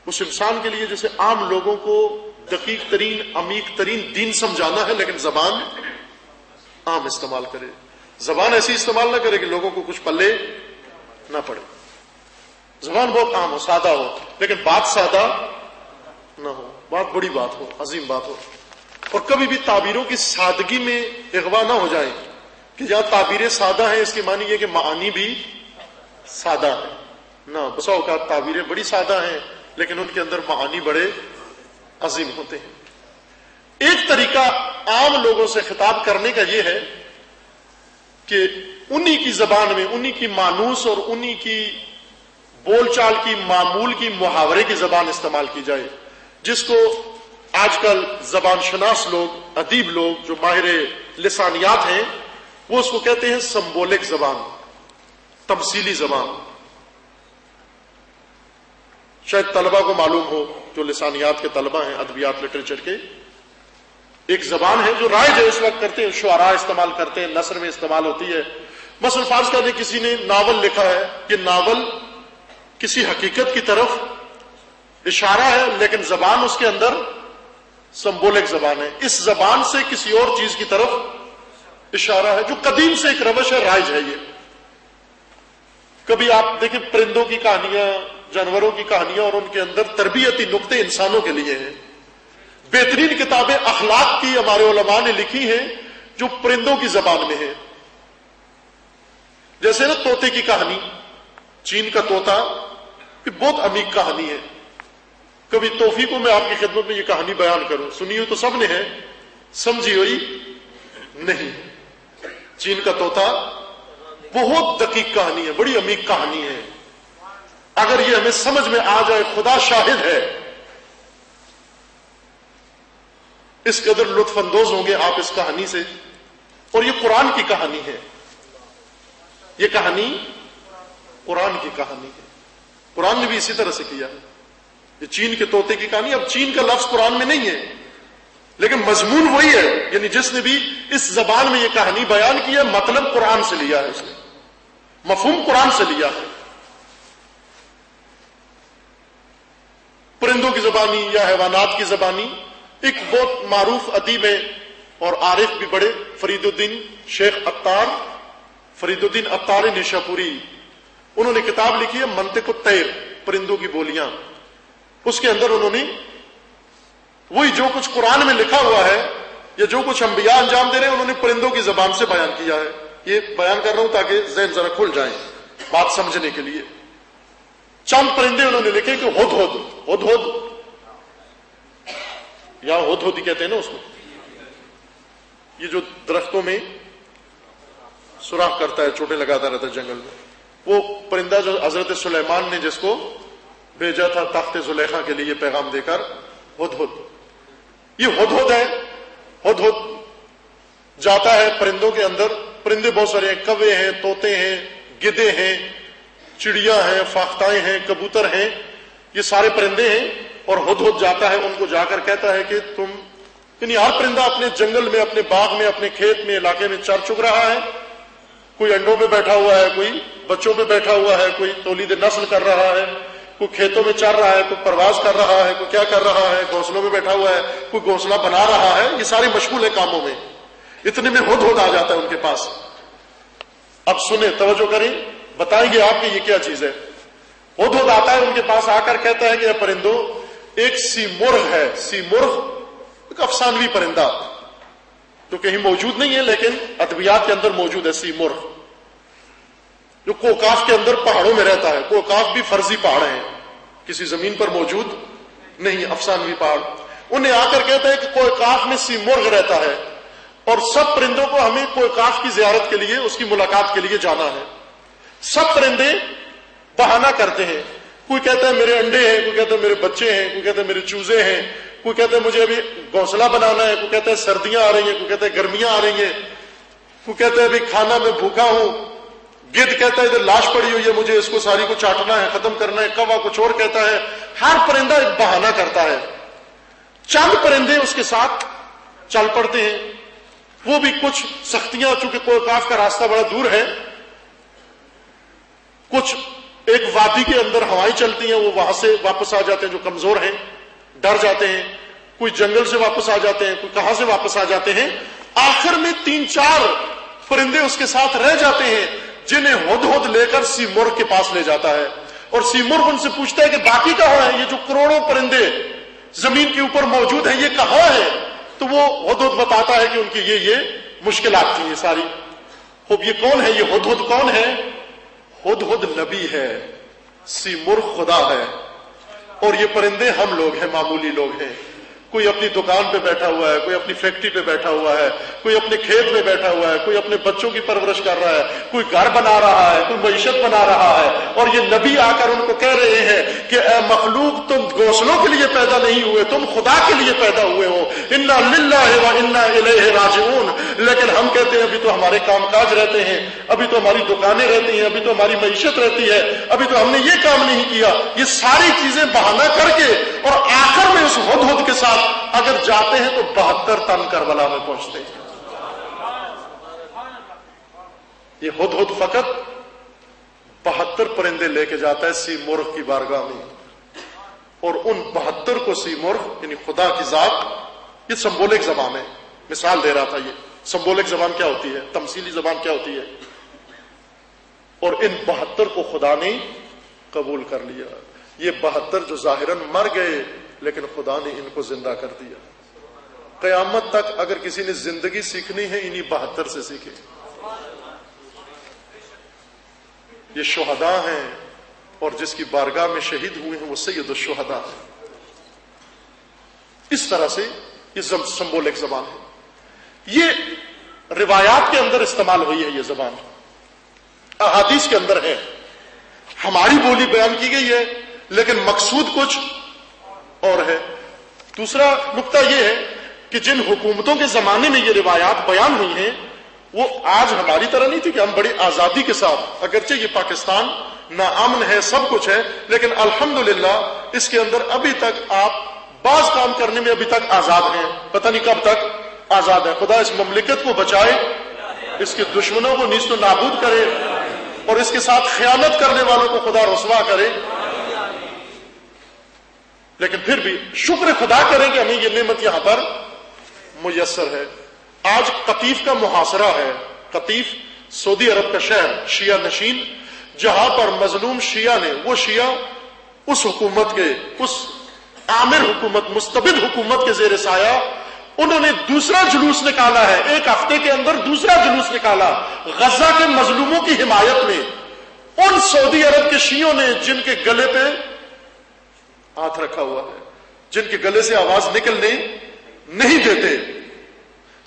اس انسان کے لیے، جیسے عام لوگوں کو دقیق ترین عمیق ترین دین سمجھانا ہے، لیکن زبان عام استعمال کرے، زبان ایسی استعمال نہ کرے کہ لوگوں کو کچھ پلے نہ پڑے۔ زبان بہت عام ہو، سادہ ہو، لیکن بات سادہ نہ ہو، بات بڑی بات ہو، عظیم بات ہو۔ اور کبھی بھی تعبیروں کی سادگی میں اغوا نہ ہو جائے کہ جہاں تعبیریں سادہ ہیں اس کی معنی یہ کہ معانی بھی سادہ ہے، نہ، بسا اوقات تعبیریں بڑی سادہ ہیں لیکن ان کے اندر معانی بڑے عظیم ہوتے ہیں۔ ایک طریقہ عام لوگوں سے خطاب کرنے کا یہ ہے کہ انہی کی زبان میں، انہی کی مانوس اور انہی کی بول چال کی معمول کی محاورے کی زبان استعمال کی جائے، جس کو آج کل زبان شناس لوگ، ادیب لوگ جو ماہر لسانیات ہیں، وہ اس کو کہتے ہیں سمبولک زبان، تمثیلی زبان۔ شاید طلبہ کو معلوم ہو جو لسانیات کے طلبہ ہیں، ادبیات لٹریچر کے، ایک زبان ہے جو رائج ہے اس وقت کرتے ہیں، شعراء استعمال کرتے ہیں، نثر میں استعمال ہوتی ہے۔ مثلا فرض کر دیں کسی نے ناول لکھا ہے، یہ ناول کسی حقیقت کی طرف اشارہ ہے، لیکن زبان اس کے اندر سمبولک زبان ہے، اس زبان سے کسی اور چیز کی طرف اشارہ ہے، جو قدیم سے ایک روش ہے، رائج ہے۔ یہ کبھی آپ دیکھیں پرندوں کی کہانیاں، جانوروں کی کہانیاں، اور ان کے اندر تربیتی نقطے انسانوں کے لیے ہیں۔ بہترین کتابیں اخلاق کی ہمارے علماء نے لکھی ہیں جو پرندوں کی زبان میں ہے، جیسے نا طوطے کی کہانی، چین کا طوطا، یہ بہت عمیق کہانی ہے۔ کبھی توفیق ہو میں آپ کی خدمت میں یہ کہانی بیان کروں، سنی ہوئی تو سب نے ہے، سمجھی ہوئی نہیں۔ چین کا طوطا بہت دقیق کہانی ہے، بڑی عمیق کہانی ہے۔ اگر یہ ہمیں سمجھ میں آ جائے خدا شاہد ہے، اس قدر لطف اندوز ہوں گے آپ اس کہانی سے. اور یہ قرآن کی کہانی ہے، یہ کہانی قرآن کی کہانی ہے. قرآن نے بھی اسی طرح سے کیا. یہ چین کے طوطے کی کہانی، اب چین کا لفظ قرآن میں نہیں ہے لیکن مضمون وہی ہے. یعنی جس نے بھی اس زبان میں یہ کہانی بیان کی ہے مطلب قرآن سے لیا ہے، اس نے مفہوم قرآن سے لیا ہے. پرندوں کی زبانی یا حیوانات کی زبانی. ایک بہت معروف ادیب ہے اور عارف بھی بڑے، فرید الدین شیخ عطار، فرید الدین عطار نیشاپوری، انہوں نے کتاب لکھی ہے منطق الطیر، پرندوں کی بولیاں. اس کے اندر انہوں نے وہی جو کچھ قرآن میں لکھا ہوا ہے یا جو کچھ انبیاء انجام دے رہے ہیں انہوں نے پرندوں کی زبان سے بیان کیا ہے. یہ بیان کر رہا ہوں تاکہ ذہن ذرا کھل جائیں بات سمجھنے کے لیے. چند پرندے انہوں نے لکھے کہ ہدہد، ہدہد یا ہدہد ہی کہتے ہیں نا اس کو، یہ جو درختوں میں سوراخ کرتا ہے، چوٹیں لگاتا رہتا ہے جنگل میں، وہ پرندہ جو حضرت سلیمان نے جس کو بھیجا تھا تخت زلیخا کے لیے پیغام دے کر، ہدہد. یہ ہدہد ہے. ہدہد جاتا ہے پرندوں کے اندر. پرندے بہت سارے ہیں، کوے ہیں، طوطے ہیں، گدے ہیں، چڑیا ہیں، فاختائیں ہیں، کبوتر ہیں، یہ سارے پرندے ہیں. اور ہدہد جاتا ہے ان کو جا کر کہتا ہے کہ تم، یعنی ہر پرندہ اپنے جنگل میں، اپنے باغ میں، اپنے کھیت میں، علاقے میں چر چگ رہا ہے. کوئی انڈوں پہ بیٹھا ہوا ہے، کوئی بچوں پہ بیٹھا ہوا ہے، کوئی تولید نسل کر رہا ہے، کوئی کھیتوں میں چر رہا ہے، کوئی پرواز کر رہا ہے، کوئی کیا کر رہا ہے، گھونسلوں میں بیٹھا ہوا ہے، کوئی گھونسلہ بنا رہا ہے. یہ سارے مشغول ہے کاموں میں. اتنے میں ہدہد آ جاتا ہے ان کے پاس. اب سنیں، توجہ کریں، بتائیں گے آپ کہ یہ کیا چیز ہے. ہدہد آتا ہے ان کے پاس، آ کر کہتا ہے کہ اے پرندوں، ایک سی مرغ ہے. سی مرغ ایک افسانوی پرندہ جو کہیں موجود نہیں ہے لیکن ادبیات کے اندر موجود ہے. سی مرغ جو کوکاف کے اندر پہاڑوں میں رہتا ہے. کوکاف بھی فرضی پہاڑ ہیں، کسی زمین پر موجود نہیں، افسانوی پہاڑ. انہیں آ کر کہتا ہے کہ کوکاف میں سی مرغ رہتا ہے اور سب پرندوں کو ہمیں کوکاف کی زیارت کے لیے، اس کی ملاقات کے لیے جانا ہے. سب پرندے بہانہ کرتے ہیں. کوئی کہتا ہے میرے انڈے ہیں، کوئی کہتا ہے میرے بچے ہیں، کوئی کہتا ہے میرے چوزے ہیں، کوئی کہتا ہے مجھے ابھی گھونسلہ بنانا ہے، کوئی کہتا ہے سردیاں آ رہی ہیں، کوئی کہتا ہے گرمیاں آ رہی ہیں، کوئی کہتا ہے ابھی کھانا میں بھوکا ہوں. گدھ کہتا ہے ادھر لاش پڑی ہوئی ہے، مجھے اس کو ساری کو چاٹنا ہے، ختم کرنا ہے. کوا کچھ اور کہتا ہے. ہر پرندہ ایک بہانہ کرتا ہے. چند پرندے اس کے ساتھ چل پڑتے ہیں. وہ بھی کچھ سختیاں، چونکہ کوکاف کا راستہ بڑا دور ہے، کچھ ایک وادی کے اندر ہوائیں چلتی ہیں، وہ وہاں سے واپس آ جاتے ہیں جو کمزور ہیں، ڈر جاتے ہیں. کوئی جنگل سے واپس آ جاتے ہیں، کوئی کہاں سے واپس آ جاتے ہیں. آخر میں 3-4 پرندے اس کے ساتھ رہ جاتے ہیں جنہیں ہدہد لے کر سی مرغ کے پاس لے جاتا ہے. اور سی مرغ ان سے پوچھتا ہے کہ باقی کہاں ہیں؟ یہ جو کروڑوں پرندے زمین کے اوپر موجود ہیں یہ کہاں ہیں؟ تو وہ ہدہد بتاتا ہے کہ ان کی یہ مشکلات تھیں یہ ساری. خوب یہ کون ہے؟ یہ ہدہد کون ہے؟ ہدہد نبی ہے، سی مرغ خدا ہے، اور یہ پرندے ہم لوگ ہیں، معمولی لوگ ہیں. کوئی اپنی دکان پہ بیٹھا ہوا ہے، کوئی اپنی فیکٹری پہ بیٹھا ہوا ہے، کوئی اپنے کھیت میں بیٹھا ہوا ہے، کوئی اپنے بچوں کی پرورش کر رہا ہے، کوئی گھر بنا رہا ہے، کوئی معیشت بنا رہا ہے. اور یہ نبی آ کر ان کو کہہ رہے ہیں کہ اے مخلوق، تم گھونسلوں کے لیے پیدا نہیں ہوئے، تم خدا کے لیے پیدا ہوئے ہو. انا للہ و انا الیہ راجعون. لیکن ہم کہتے ہیں ابھی تو ہمارے کام کاج رہتے ہیں، ابھی تو ہماری دکانیں رہتی ہیں، ابھی تو ہماری معیشت رہتی ہے، ابھی تو ہم نے یہ کام نہیں کیا. یہ ساری چیزیں بہانہ کر کے اور آخر میں اس ہدہد کے ساتھ اگر جاتے ہیں تو 72 تن کربلا میں پہنچتے ہیں. یہ ہدہد فقط 72 پرندے لے کے جاتا ہے سی مرغ کی بارگاہ میں، اور ان 72 کو سی مرغ یعنی خدا کی ذات، یہ سمبولک زبان ہے. مثال دے رہا تھا، یہ سمبولک زبان کیا ہوتی ہے، تمثیلی زبان کیا ہوتی ہے. اور ان 72 کو خدا نے قبول کر لیا. یہ 72 جو ظاہراً مر گئے لیکن خدا نے ان کو زندہ کر دیا. قیامت تک اگر کسی نے زندگی سیکھنی ہے انہی 72 سے سیکھے. یہ شہداء ہیں اور جس کی بارگاہ میں شہید ہوئے ہیں وہ سید الشہداء ہیں. اس طرح سے یہ سمبولک زبان ہے. یہ روایات کے اندر استعمال ہوئی ہے یہ زبان، احادیث کے اندر ہے. ہماری بولی بیان کی گئی ہے لیکن مقصود کچھ اور ہے۔ دوسرا نقطہ یہ ہے کہ جن حکومتوں کے زمانے میں یہ روایات بیان ہوئی ہیں وہ آج ہماری طرح نہیں تھی کہ ہم بڑی آزادی کے ساتھ، اگرچہ یہ پاکستان ناامن ہے، سب کچھ ہے، لیکن الحمدللہ اس کے اندر ابھی تک آپ بعض کام کرنے میں ابھی تک آزاد ہیں، پتہ نہیں کب تک آزاد ہے۔ خدا اس مملکت کو بچائے، اس کے دشمنوں کو نیست و نابود کرے اور اس کے ساتھ خیانت کرنے والوں کو خدا رسوا کرے، لیکن پھر بھی شکر خدا کریں کہ ہمیں یہ نعمت یہاں پر میسر ہے۔ آج قطیف کا محاصرہ ہے۔ قطیف سعودی عرب کا شہر، شیعہ نشین، جہاں پر مظلوم شیعہ نے، وہ شیعہ اس حکومت کے، اس آمر حکومت، مستبد حکومت کے زیر سایہ انہوں نے دوسرا جلوس نکالا ہے، ایک ہفتے کے اندر دوسرا جلوس نکالا غزہ کے مظلوموں کی حمایت میں۔ ان سعودی عرب کے شیعوں نے جن کے گلے پہ ہاتھ رکھا ہوا ہے، جن کے گلے سے آواز نکلنے نہیں دیتے،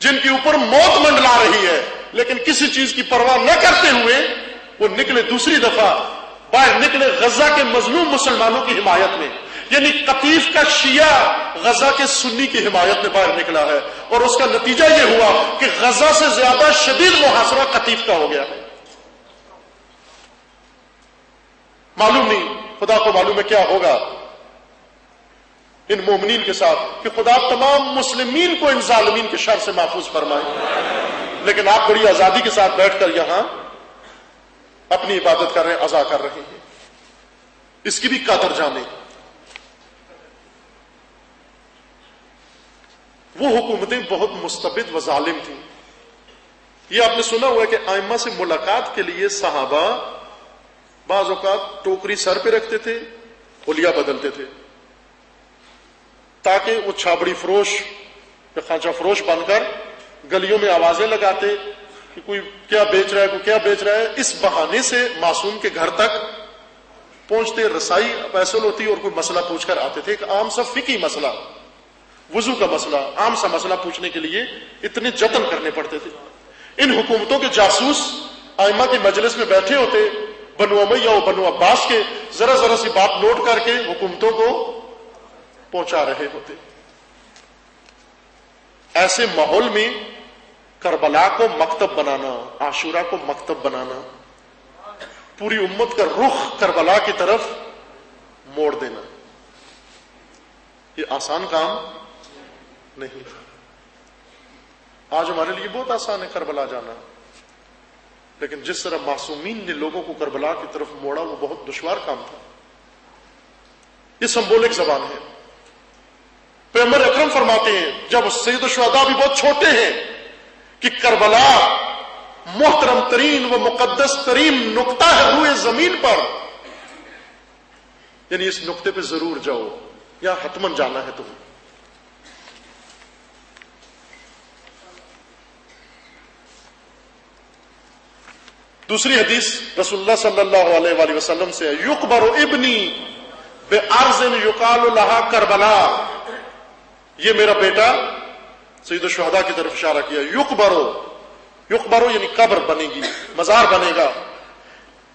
جن کے اوپر موت منڈلا رہی ہے، لیکن کسی چیز کی پرواہ نہ کرتے ہوئے وہ نکلے، دوسری دفعہ باہر نکلے غزہ کے مظلوم مسلمانوں کی حمایت میں۔ یعنی قطیف کا شیعہ غزہ کے سنی کی حمایت میں باہر نکلا ہے، اور اس کا نتیجہ یہ ہوا کہ غزہ سے زیادہ شدید محاصرہ قطیف کا ہو گیا ہے۔ معلوم نہیں، خدا کو معلوم ہے کیا ہوگا ان مومنین کے ساتھ، کہ خدا تمام مسلمین کو ان ظالمین کے شر سے محفوظ فرمائے۔ لیکن آپ بڑی آزادی کے ساتھ بیٹھ کر یہاں اپنی عبادت کر رہے ہیں، عزا کر رہے ہیں، اس کی بھی قدر جانیں۔ وہ حکومتیں بہت مستبد و ظالم تھیں۔ یہ آپ نے سنا ہوا ہے کہ ائمہ سے ملاقات کے لیے صحابہ بعض اوقات ٹوکری سر پہ رکھتے تھے، حلیہ بدلتے تھے، تاکہ وہ چھابڑی فروش یا خانچہ فروش بن کر گلیوں میں آوازیں لگاتے کہ کوئی کیا بیچ رہا ہے، کوئی کیا بیچ رہا ہے۔ اس بہانے سے معصوم کے گھر تک پہنچتے، رسائی حاصل ہوتی اور کوئی مسئلہ پوچھ کر آتے تھے۔ ایک عام سا فقہی مسئلہ، وضو کا مسئلہ، عام سا مسئلہ پوچھنے کے لیے اتنے جتن کرنے پڑتے تھے۔ ان حکومتوں کے جاسوس ائمہ کی مجلس میں بیٹھے ہوتے، بنو امیہ و بنو عباس کے، ذرا ذرا سی بات نوٹ کر کے حکومتوں کو پہنچا رہے ہوتے۔ ایسے ماحول میں کربلا کو مکتب بنانا، عاشورہ کو مکتب بنانا، پوری امت کا رخ کربلا کی طرف موڑ دینا، یہ آسان کام نہیں۔ آج ہمارے لیے بہت آسان ہے کربلا جانا، لیکن جس طرح معصومین نے لوگوں کو کربلا کی طرف موڑا وہ بہت دشوار کام تھا۔ یہ سمبولک زبان ہے۔ پیغمبر اکرم فرماتے ہیں، جب سید الشہداء بھی بہت چھوٹے ہیں، کہ کربلا محترم ترین و مقدس ترین نقطہ ہے روئے زمین پر، یعنی اس نقطے پہ ضرور جاؤ، یا حتمن جانا ہے تمہیں۔ دوسری حدیث رسول اللہ صلی اللہ علیہ وآلہ وسلم سے، یقبر ابنی بارض یقال لہا کربلا، یہ میرا بیٹا، سید الشہداء کی طرف اشارہ کیا، یقبرو یعنی قبر بنے گی، مزار بنے گا،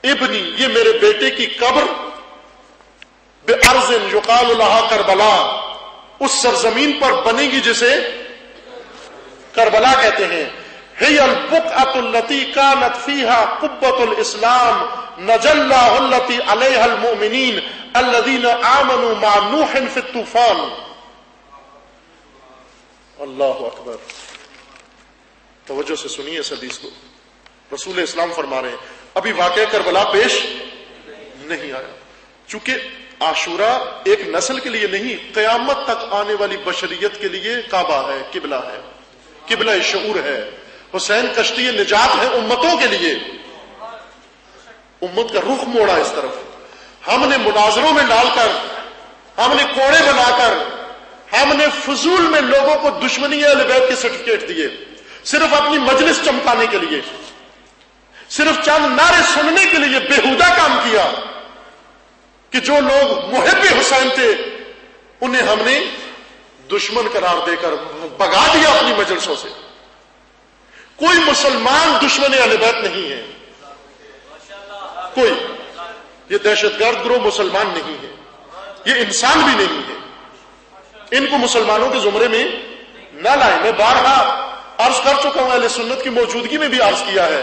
ابنی یہ میرے بیٹے کی قبر، بارض یقال لہا کربلا اس سرزمین پر بنے گی جسے کربلا کہتے ہیں۔ ہی البقعۃ التي كانت فيها قبة الاسلام نجى الله التي عليها المؤمنين الذين آمنوا مع نوح في الطوفان۔ اللہ اکبر، توجہ سے سنیے اس حدیث کو۔ رسول اسلام فرما رہے ہیں ابھی واقعہ کربلا پیش نہیں آیا، چونکہ عاشورہ ایک نسل کے لیے نہیں، قیامت تک آنے والی بشریت کے لیے کعبہ ہے، قبلہ ہے، قبلہ شعور ہے۔ حسین کشتی نجات ہے امتوں کے لیے، امت کا رخ موڑا اس طرف۔ ہم نے مناظروں میں ڈال کر، ہم نے کوڑے بنا کر، ہم نے فضول میں لوگوں کو دشمنی اہل بیت کے سرٹیفکیٹ دیے، صرف اپنی مجلس چمکانے کے لیے، صرف چند نعرے سننے کے لیے بےہودہ کام کیا، کہ جو لوگ محب حسین تھے انہیں ہم نے دشمن قرار دے کر بھگا دیا اپنی مجلسوں سے۔ کوئی مسلمان دشمن اہل بیت نہیں ہے، کوئی یہ دہشت گرد گروہ مسلمان نہیں ہے، یہ انسان بھی نہیں ہے، ان کو مسلمانوں کے زمرے میں نہ لائیں۔ میں بارہا عرض کر چکا ہوں، اہل سنت کی موجودگی میں بھی عرض کیا ہے،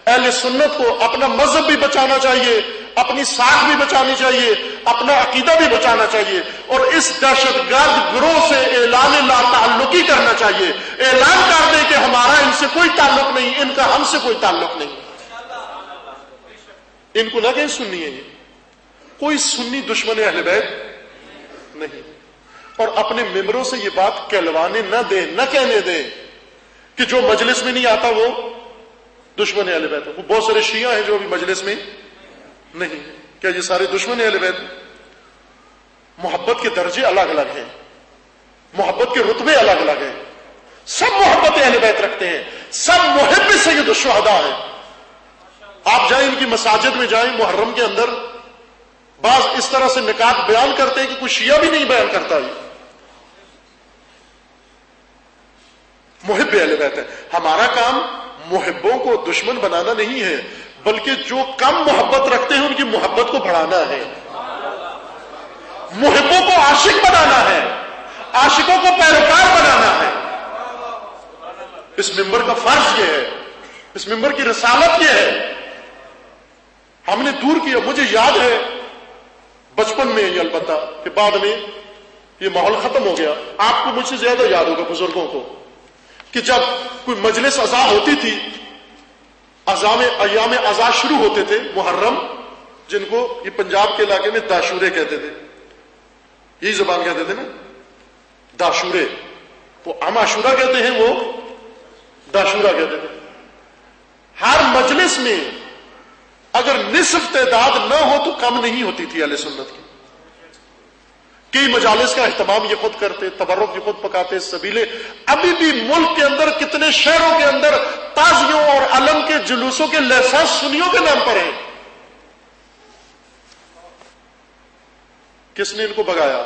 اہل سنت کو اپنا مذہب بھی بچانا چاہیے، اپنی ساکھ بھی بچانی چاہیے، اپنا عقیدہ بھی بچانا چاہیے، اور اس دہشت گرد گروہ سے اعلان لا تعلقی کرنا چاہیے، اعلان کر دیں کہ ہمارا ان سے کوئی تعلق نہیں، ان کا ہم سے کوئی تعلق نہیں۔ ان کو نہ کہیں سنی ہے، یہ کوئی سنی دشمن اہل بیت نہیں، اور اپنے ممبروں سے یہ بات کہلوانے نہ دیں، نہ کہنے دیں کہ جو مجلس میں نہیں آتا وہ دشمن اہل بیت ہے۔ وہ بہت سارے شیعہ ہیں جو ابھی مجلس میں نہیں، کیا یہ سارے دشمن اہل بیت؟ محبت کے درجے الگ الگ ہیں، محبت کے رتبے الگ الگ ہیں، سب محبت اہل بیت رکھتے ہیں، سب محب سید الشہداء ہیں۔ آپ جائیں ان کی مساجد میں جائیں، محرم کے اندر بعض اس طرح سے نکات بیان کرتے ہیں کہ کوئی شیعہ بھی نہیں بیان کرتا، یہ محب اہل بیت ہے۔ ہمارا کام محبوں کو دشمن بنانا نہیں ہے، بلکہ جو کم محبت رکھتے ہیں ان کی محبت کو بڑھانا ہے، محبوں کو عاشق بنانا ہے، عاشقوں کو پیروکار بنانا ہے۔ اس ممبر کا فرض یہ ہے، اس ممبر کی رسالت یہ ہے۔ ہم نے دور کیا، مجھے یاد ہے بچپن میں یہ، البتہ کہ بعد میں یہ ماحول ختم ہو گیا، آپ کو مجھ سے زیادہ یاد ہوگا بزرگوں کو، کہ جب کوئی مجلس عزا ہوتی تھی، ایام عزا شروع ہوتے تھے، محرم، جن کو یہ پنجاب کے علاقے میں داشورے کہتے تھے، یہی زبان کہتے تھے نا، داشورے، وہ ہم عاشورہ کہتے ہیں، وہ داشورہ کہتے تھے۔ ہر مجلس میں اگر نصف تعداد نہ ہو تو کم نہیں ہوتی تھی اہل سنت کی۔ کئی مجالس کا اہتمام یہ خود کرتے، تبرک یہ خود پکاتے، سبیلے۔ ابھی بھی ملک کے اندر کتنے شہروں کے اندر تازیوں اور علم کے جلوسوں کے لائسنس سنیوں کے نام پر ہیں۔ کس نے ان کو بگایا؟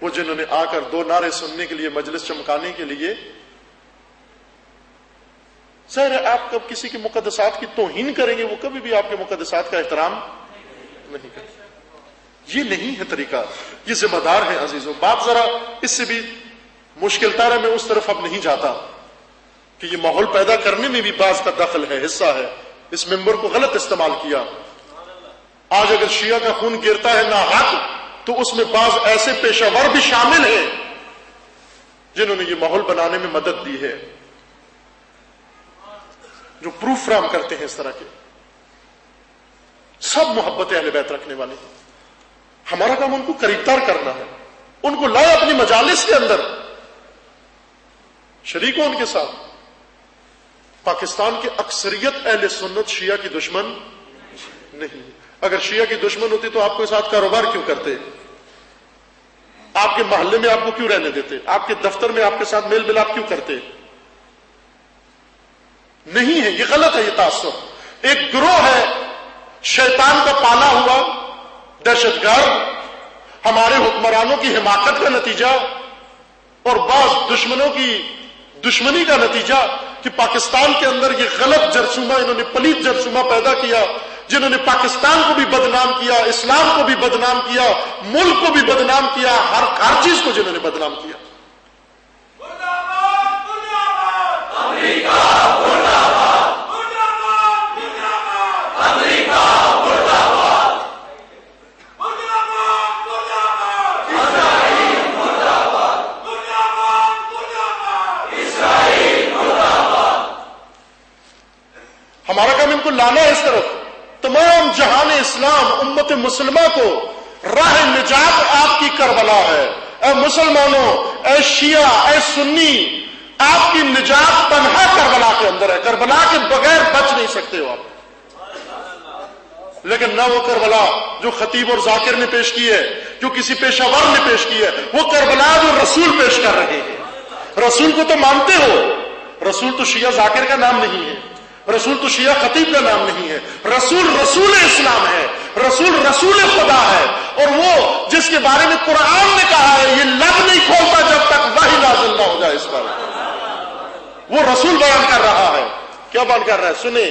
وہ جنہوں نے آ کر دو نعرے سننے کے لیے، مجلس چمکانے کے لیے، ظاہر ہے آپ کب کسی کے مقدسات کی توہین کریں گے، وہ کبھی بھی آپ کے مقدسات کا احترام نہیں کرتے۔ یہ نہیں ہے طریقہ، یہ ذمہ دار ہے عزیزوں۔ بات ذرا اس سے بھی مشکل تر ہے، میں اس طرف اب نہیں جاتا کہ یہ ماحول پیدا کرنے میں بھی بعض کا دخل ہے، حصہ ہے۔ اس ممبر کو غلط استعمال کیا۔ آج اگر شیعہ کا خون گرتا ہے ناحق، تو اس میں بعض ایسے پیشہ ور بھی شامل ہیں جنہوں نے یہ ماحول بنانے میں مدد دی ہے، جو پروف فراہم کرتے ہیں اس طرح کے۔ سب محبت اہل بیت رکھنے والے ہیں، ہمارا کام ان کو قریب تر کرنا ہے، ان کو لائے اپنی مجالس کے اندر، شریک ہو ان کے ساتھ۔ پاکستان کی اکثریت اہل سنت شیعہ کی دشمن نہیں۔ اگر شیعہ کی دشمن ہوتی تو آپ کے ساتھ کاروبار کیوں کرتے؟ آپ کے محلے میں آپ کو کیوں رہنے دیتے؟ آپ کے دفتر میں آپ کے ساتھ میل ملاپ کیوں کرتے؟ نہیں ہے، یہ غلط ہے، یہ تعصب۔ ایک گروہ ہے شیطان کا پالا ہوا، دہشت گرد، ہمارے حکمرانوں کی حماقت کا نتیجہ اور بعض دشمنوں کی دشمنی کا نتیجہ کہ پاکستان کے اندر یہ غلط جرثومہ، انہوں نے پلیت جرثومہ پیدا کیا، جنہوں نے پاکستان کو بھی بدنام کیا، اسلام کو بھی بدنام کیا، ملک کو بھی بدنام کیا، ہر چیز کو جنہوں نے بدنام کیا۔ ہمارا کام ان کو لانا ہے اس طرف۔ تمام جہان اسلام، امت مسلمہ کو راہ نجات آپ کی کربلا ہے۔ اے مسلمانوں، اے شیعہ، اے سنی، آپ کی نجات تنہا کربلا کے اندر ہے، کربلا کے بغیر بچ نہیں سکتے ہو آپ۔ لیکن نہ وہ کربلا جو خطیب اور ذاکر نے پیش کی ہے، جو کسی پیشہ ور نے پیش کی ہے، وہ کربلا جو رسول پیش کر رہے ہیں۔ رسول کو تو مانتے ہو، رسول تو شیعہ ذاکر کا نام نہیں ہے، رسول تو شیعہ خطیب کا نام نہیں ہے، رسول رسول اسلام ہے، رسول رسول خدا ہے، اور وہ جس کے بارے میں قرآن نے کہا ہے یہ لب نہیں کھولتا جب تک وحی نازل نہ ہو جائے اس پر۔ وہ رسول بیان کر رہا ہے، کیا بیان کر رہا ہے؟ سنیں،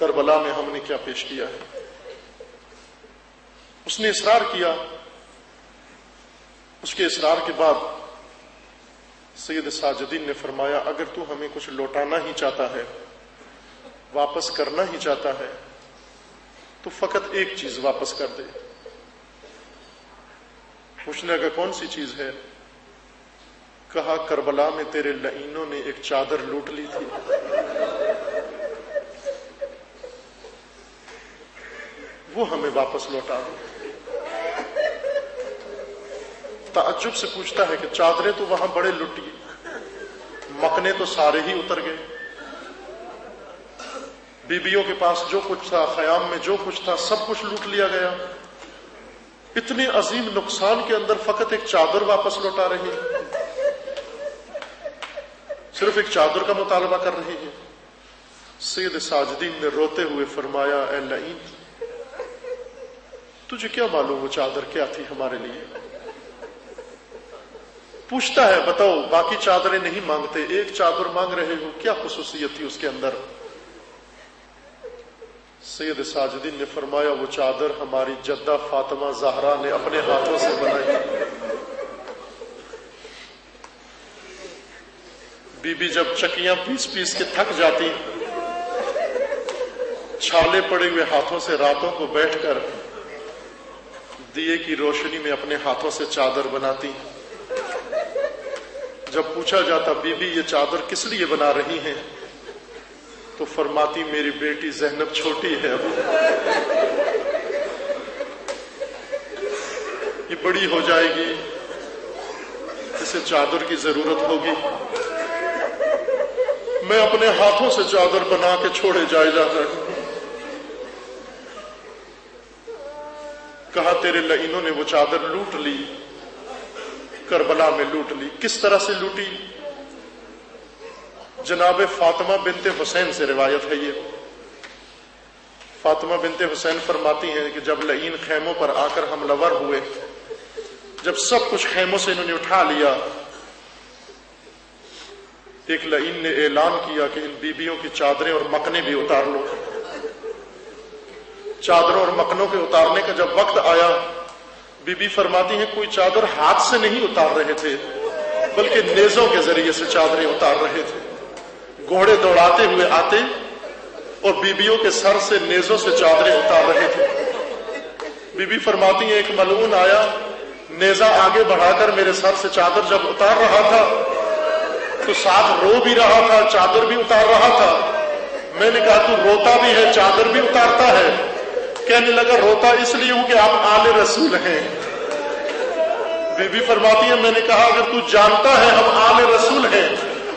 کربلا میں ہم نے کیا پیش کیا ہے. اس نے اصرار کیا. اس کے اصرار کے بعد سید ساجدین نے فرمایا اگر تو ہمیں کچھ لوٹانا ہی چاہتا ہے، واپس کرنا ہی چاہتا ہے، تو فقط ایک چیز واپس کر دے. پوچھنے لگا کون سی چیز ہے؟ کہا کربلا میں تیرے لعینوں نے ایک چادر لوٹ لی تھی، وہ ہمیں واپس لوٹا دو. تعجب سے پوچھتا ہے کہ چادریں تو وہاں بڑے لٹی، مکنے تو سارے ہی اتر گئے، بیبیوں کے پاس جو کچھ تھا، خیام میں جو کچھ تھا، سب کچھ لوٹ لیا گیا. اتنے عظیم نقصان کے اندر فقط ایک چادر واپس لوٹا رہی ہے، صرف ایک چادر کا مطالبہ کر رہی ہے. سید ساجدین نے روتے ہوئے فرمایا اے لعین، تجھے کیا معلوم وہ چادر کیا تھی ہمارے لیے؟ پوچھتا ہے بتاؤ باقی چادریں نہیں مانگتے، ایک چادر مانگ رہے ہو، کیا خصوصیت تھی اس کے اندر؟ سید ساجدین نے فرمایا وہ چادر ہماری جدہ فاطمہ زہرا نے اپنے ہاتھوں سے بنائی. بی بی جب چکیاں پیس پیس کے تھک جاتی، چھالے پڑے ہوئے ہاتھوں سے راتوں کو بیٹھ کر دیے کی روشنی میں اپنے ہاتھوں سے چادر بناتی. جب پوچھا جاتا بی بی یہ چادر کس لیے بنا رہی ہیں، تو فرماتی میری بیٹی زینب چھوٹی ہے، ابھی یہ بڑی ہو جائے گی، اسے چادر کی ضرورت ہوگی، میں اپنے ہاتھوں سے چادر بنا کے چھوڑے جائے جاتا ہوں. کہا تیرے لعینوں نے وہ چادر لوٹ لی، کربلا میں لوٹ لی. کس طرح سے لوٹی؟ جناب فاطمہ بنت حسین سے روایت ہے. یہ فاطمہ بنت حسین فرماتی ہیں کہ جب لعین خیموں پر آ کر حملہ ور ہوئے، جب سب کچھ خیموں سے انہوں نے اٹھا لیا، ایک لعین نے اعلان کیا کہ ان بیبیوں کی چادریں اور مکنے بھی اتار لو. چادروں اور مکنوں کے اتارنے کا جب وقت آیا، بی بی فرماتی ہیں کوئی چادر ہاتھ سے نہیں اتار رہے تھے بلکہ نیزوں کے ذریعے سے چادریں اتار رہے تھے. گھوڑے دوڑاتے ہوئے آتے اور بیبیوں کے سر سے نیزوں سے چادریں اتار رہے تھے. بی بی فرماتی ہیں ایک ملعون آیا، نیزہ آگے بڑھا کر میرے سر سے چادر جب اتار رہا تھا تو ساتھ رو بھی رہا تھا، چادر بھی اتار رہا تھا. میں نے کہا تو روتا بھی ہے چادر بھی اتارتا ہے؟ کہنے لگا روتا اس لیے ہوں کہ آپ آل رسول ہیں. بی بی فرماتی ہے میں نے کہا اگر تو جانتا ہے ہم آل رسول ہیں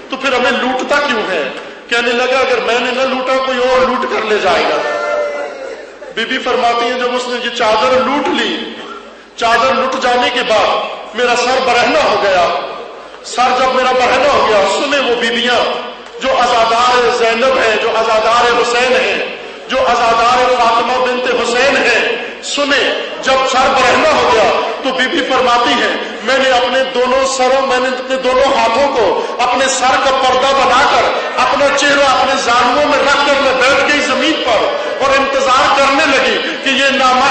تو پھر ہمیں لوٹتا کیوں ہے؟ کہنے لگا اگر میں نے نہ لوٹا کوئی اور لوٹ کر لے جائے گا. بی بی فرماتی ہے جب اس نے یہ چادر لوٹ لی، چادر لٹ جانے کے بعد میرا سر برہنہ ہو گیا. سر جب میرا برہنہ ہو گیا، سنے وہ بیبیاں جو عزادار زینب ہیں، جو عزادار حسین ہیں، جو عزادار فاطمہ بنت حسین ہیں، سنے جب سر برہنہ ہو گیا تو بی بی فرماتی ہے میں نے اپنے دونوں ہاتھوں کو اپنے سر کا پردہ بنا کر اپنا چہرہ اپنے زانووں میں رکھ کر میں بیٹھ گئی زمین پر اور انتظار کرنے لگی کہ یہ نامہ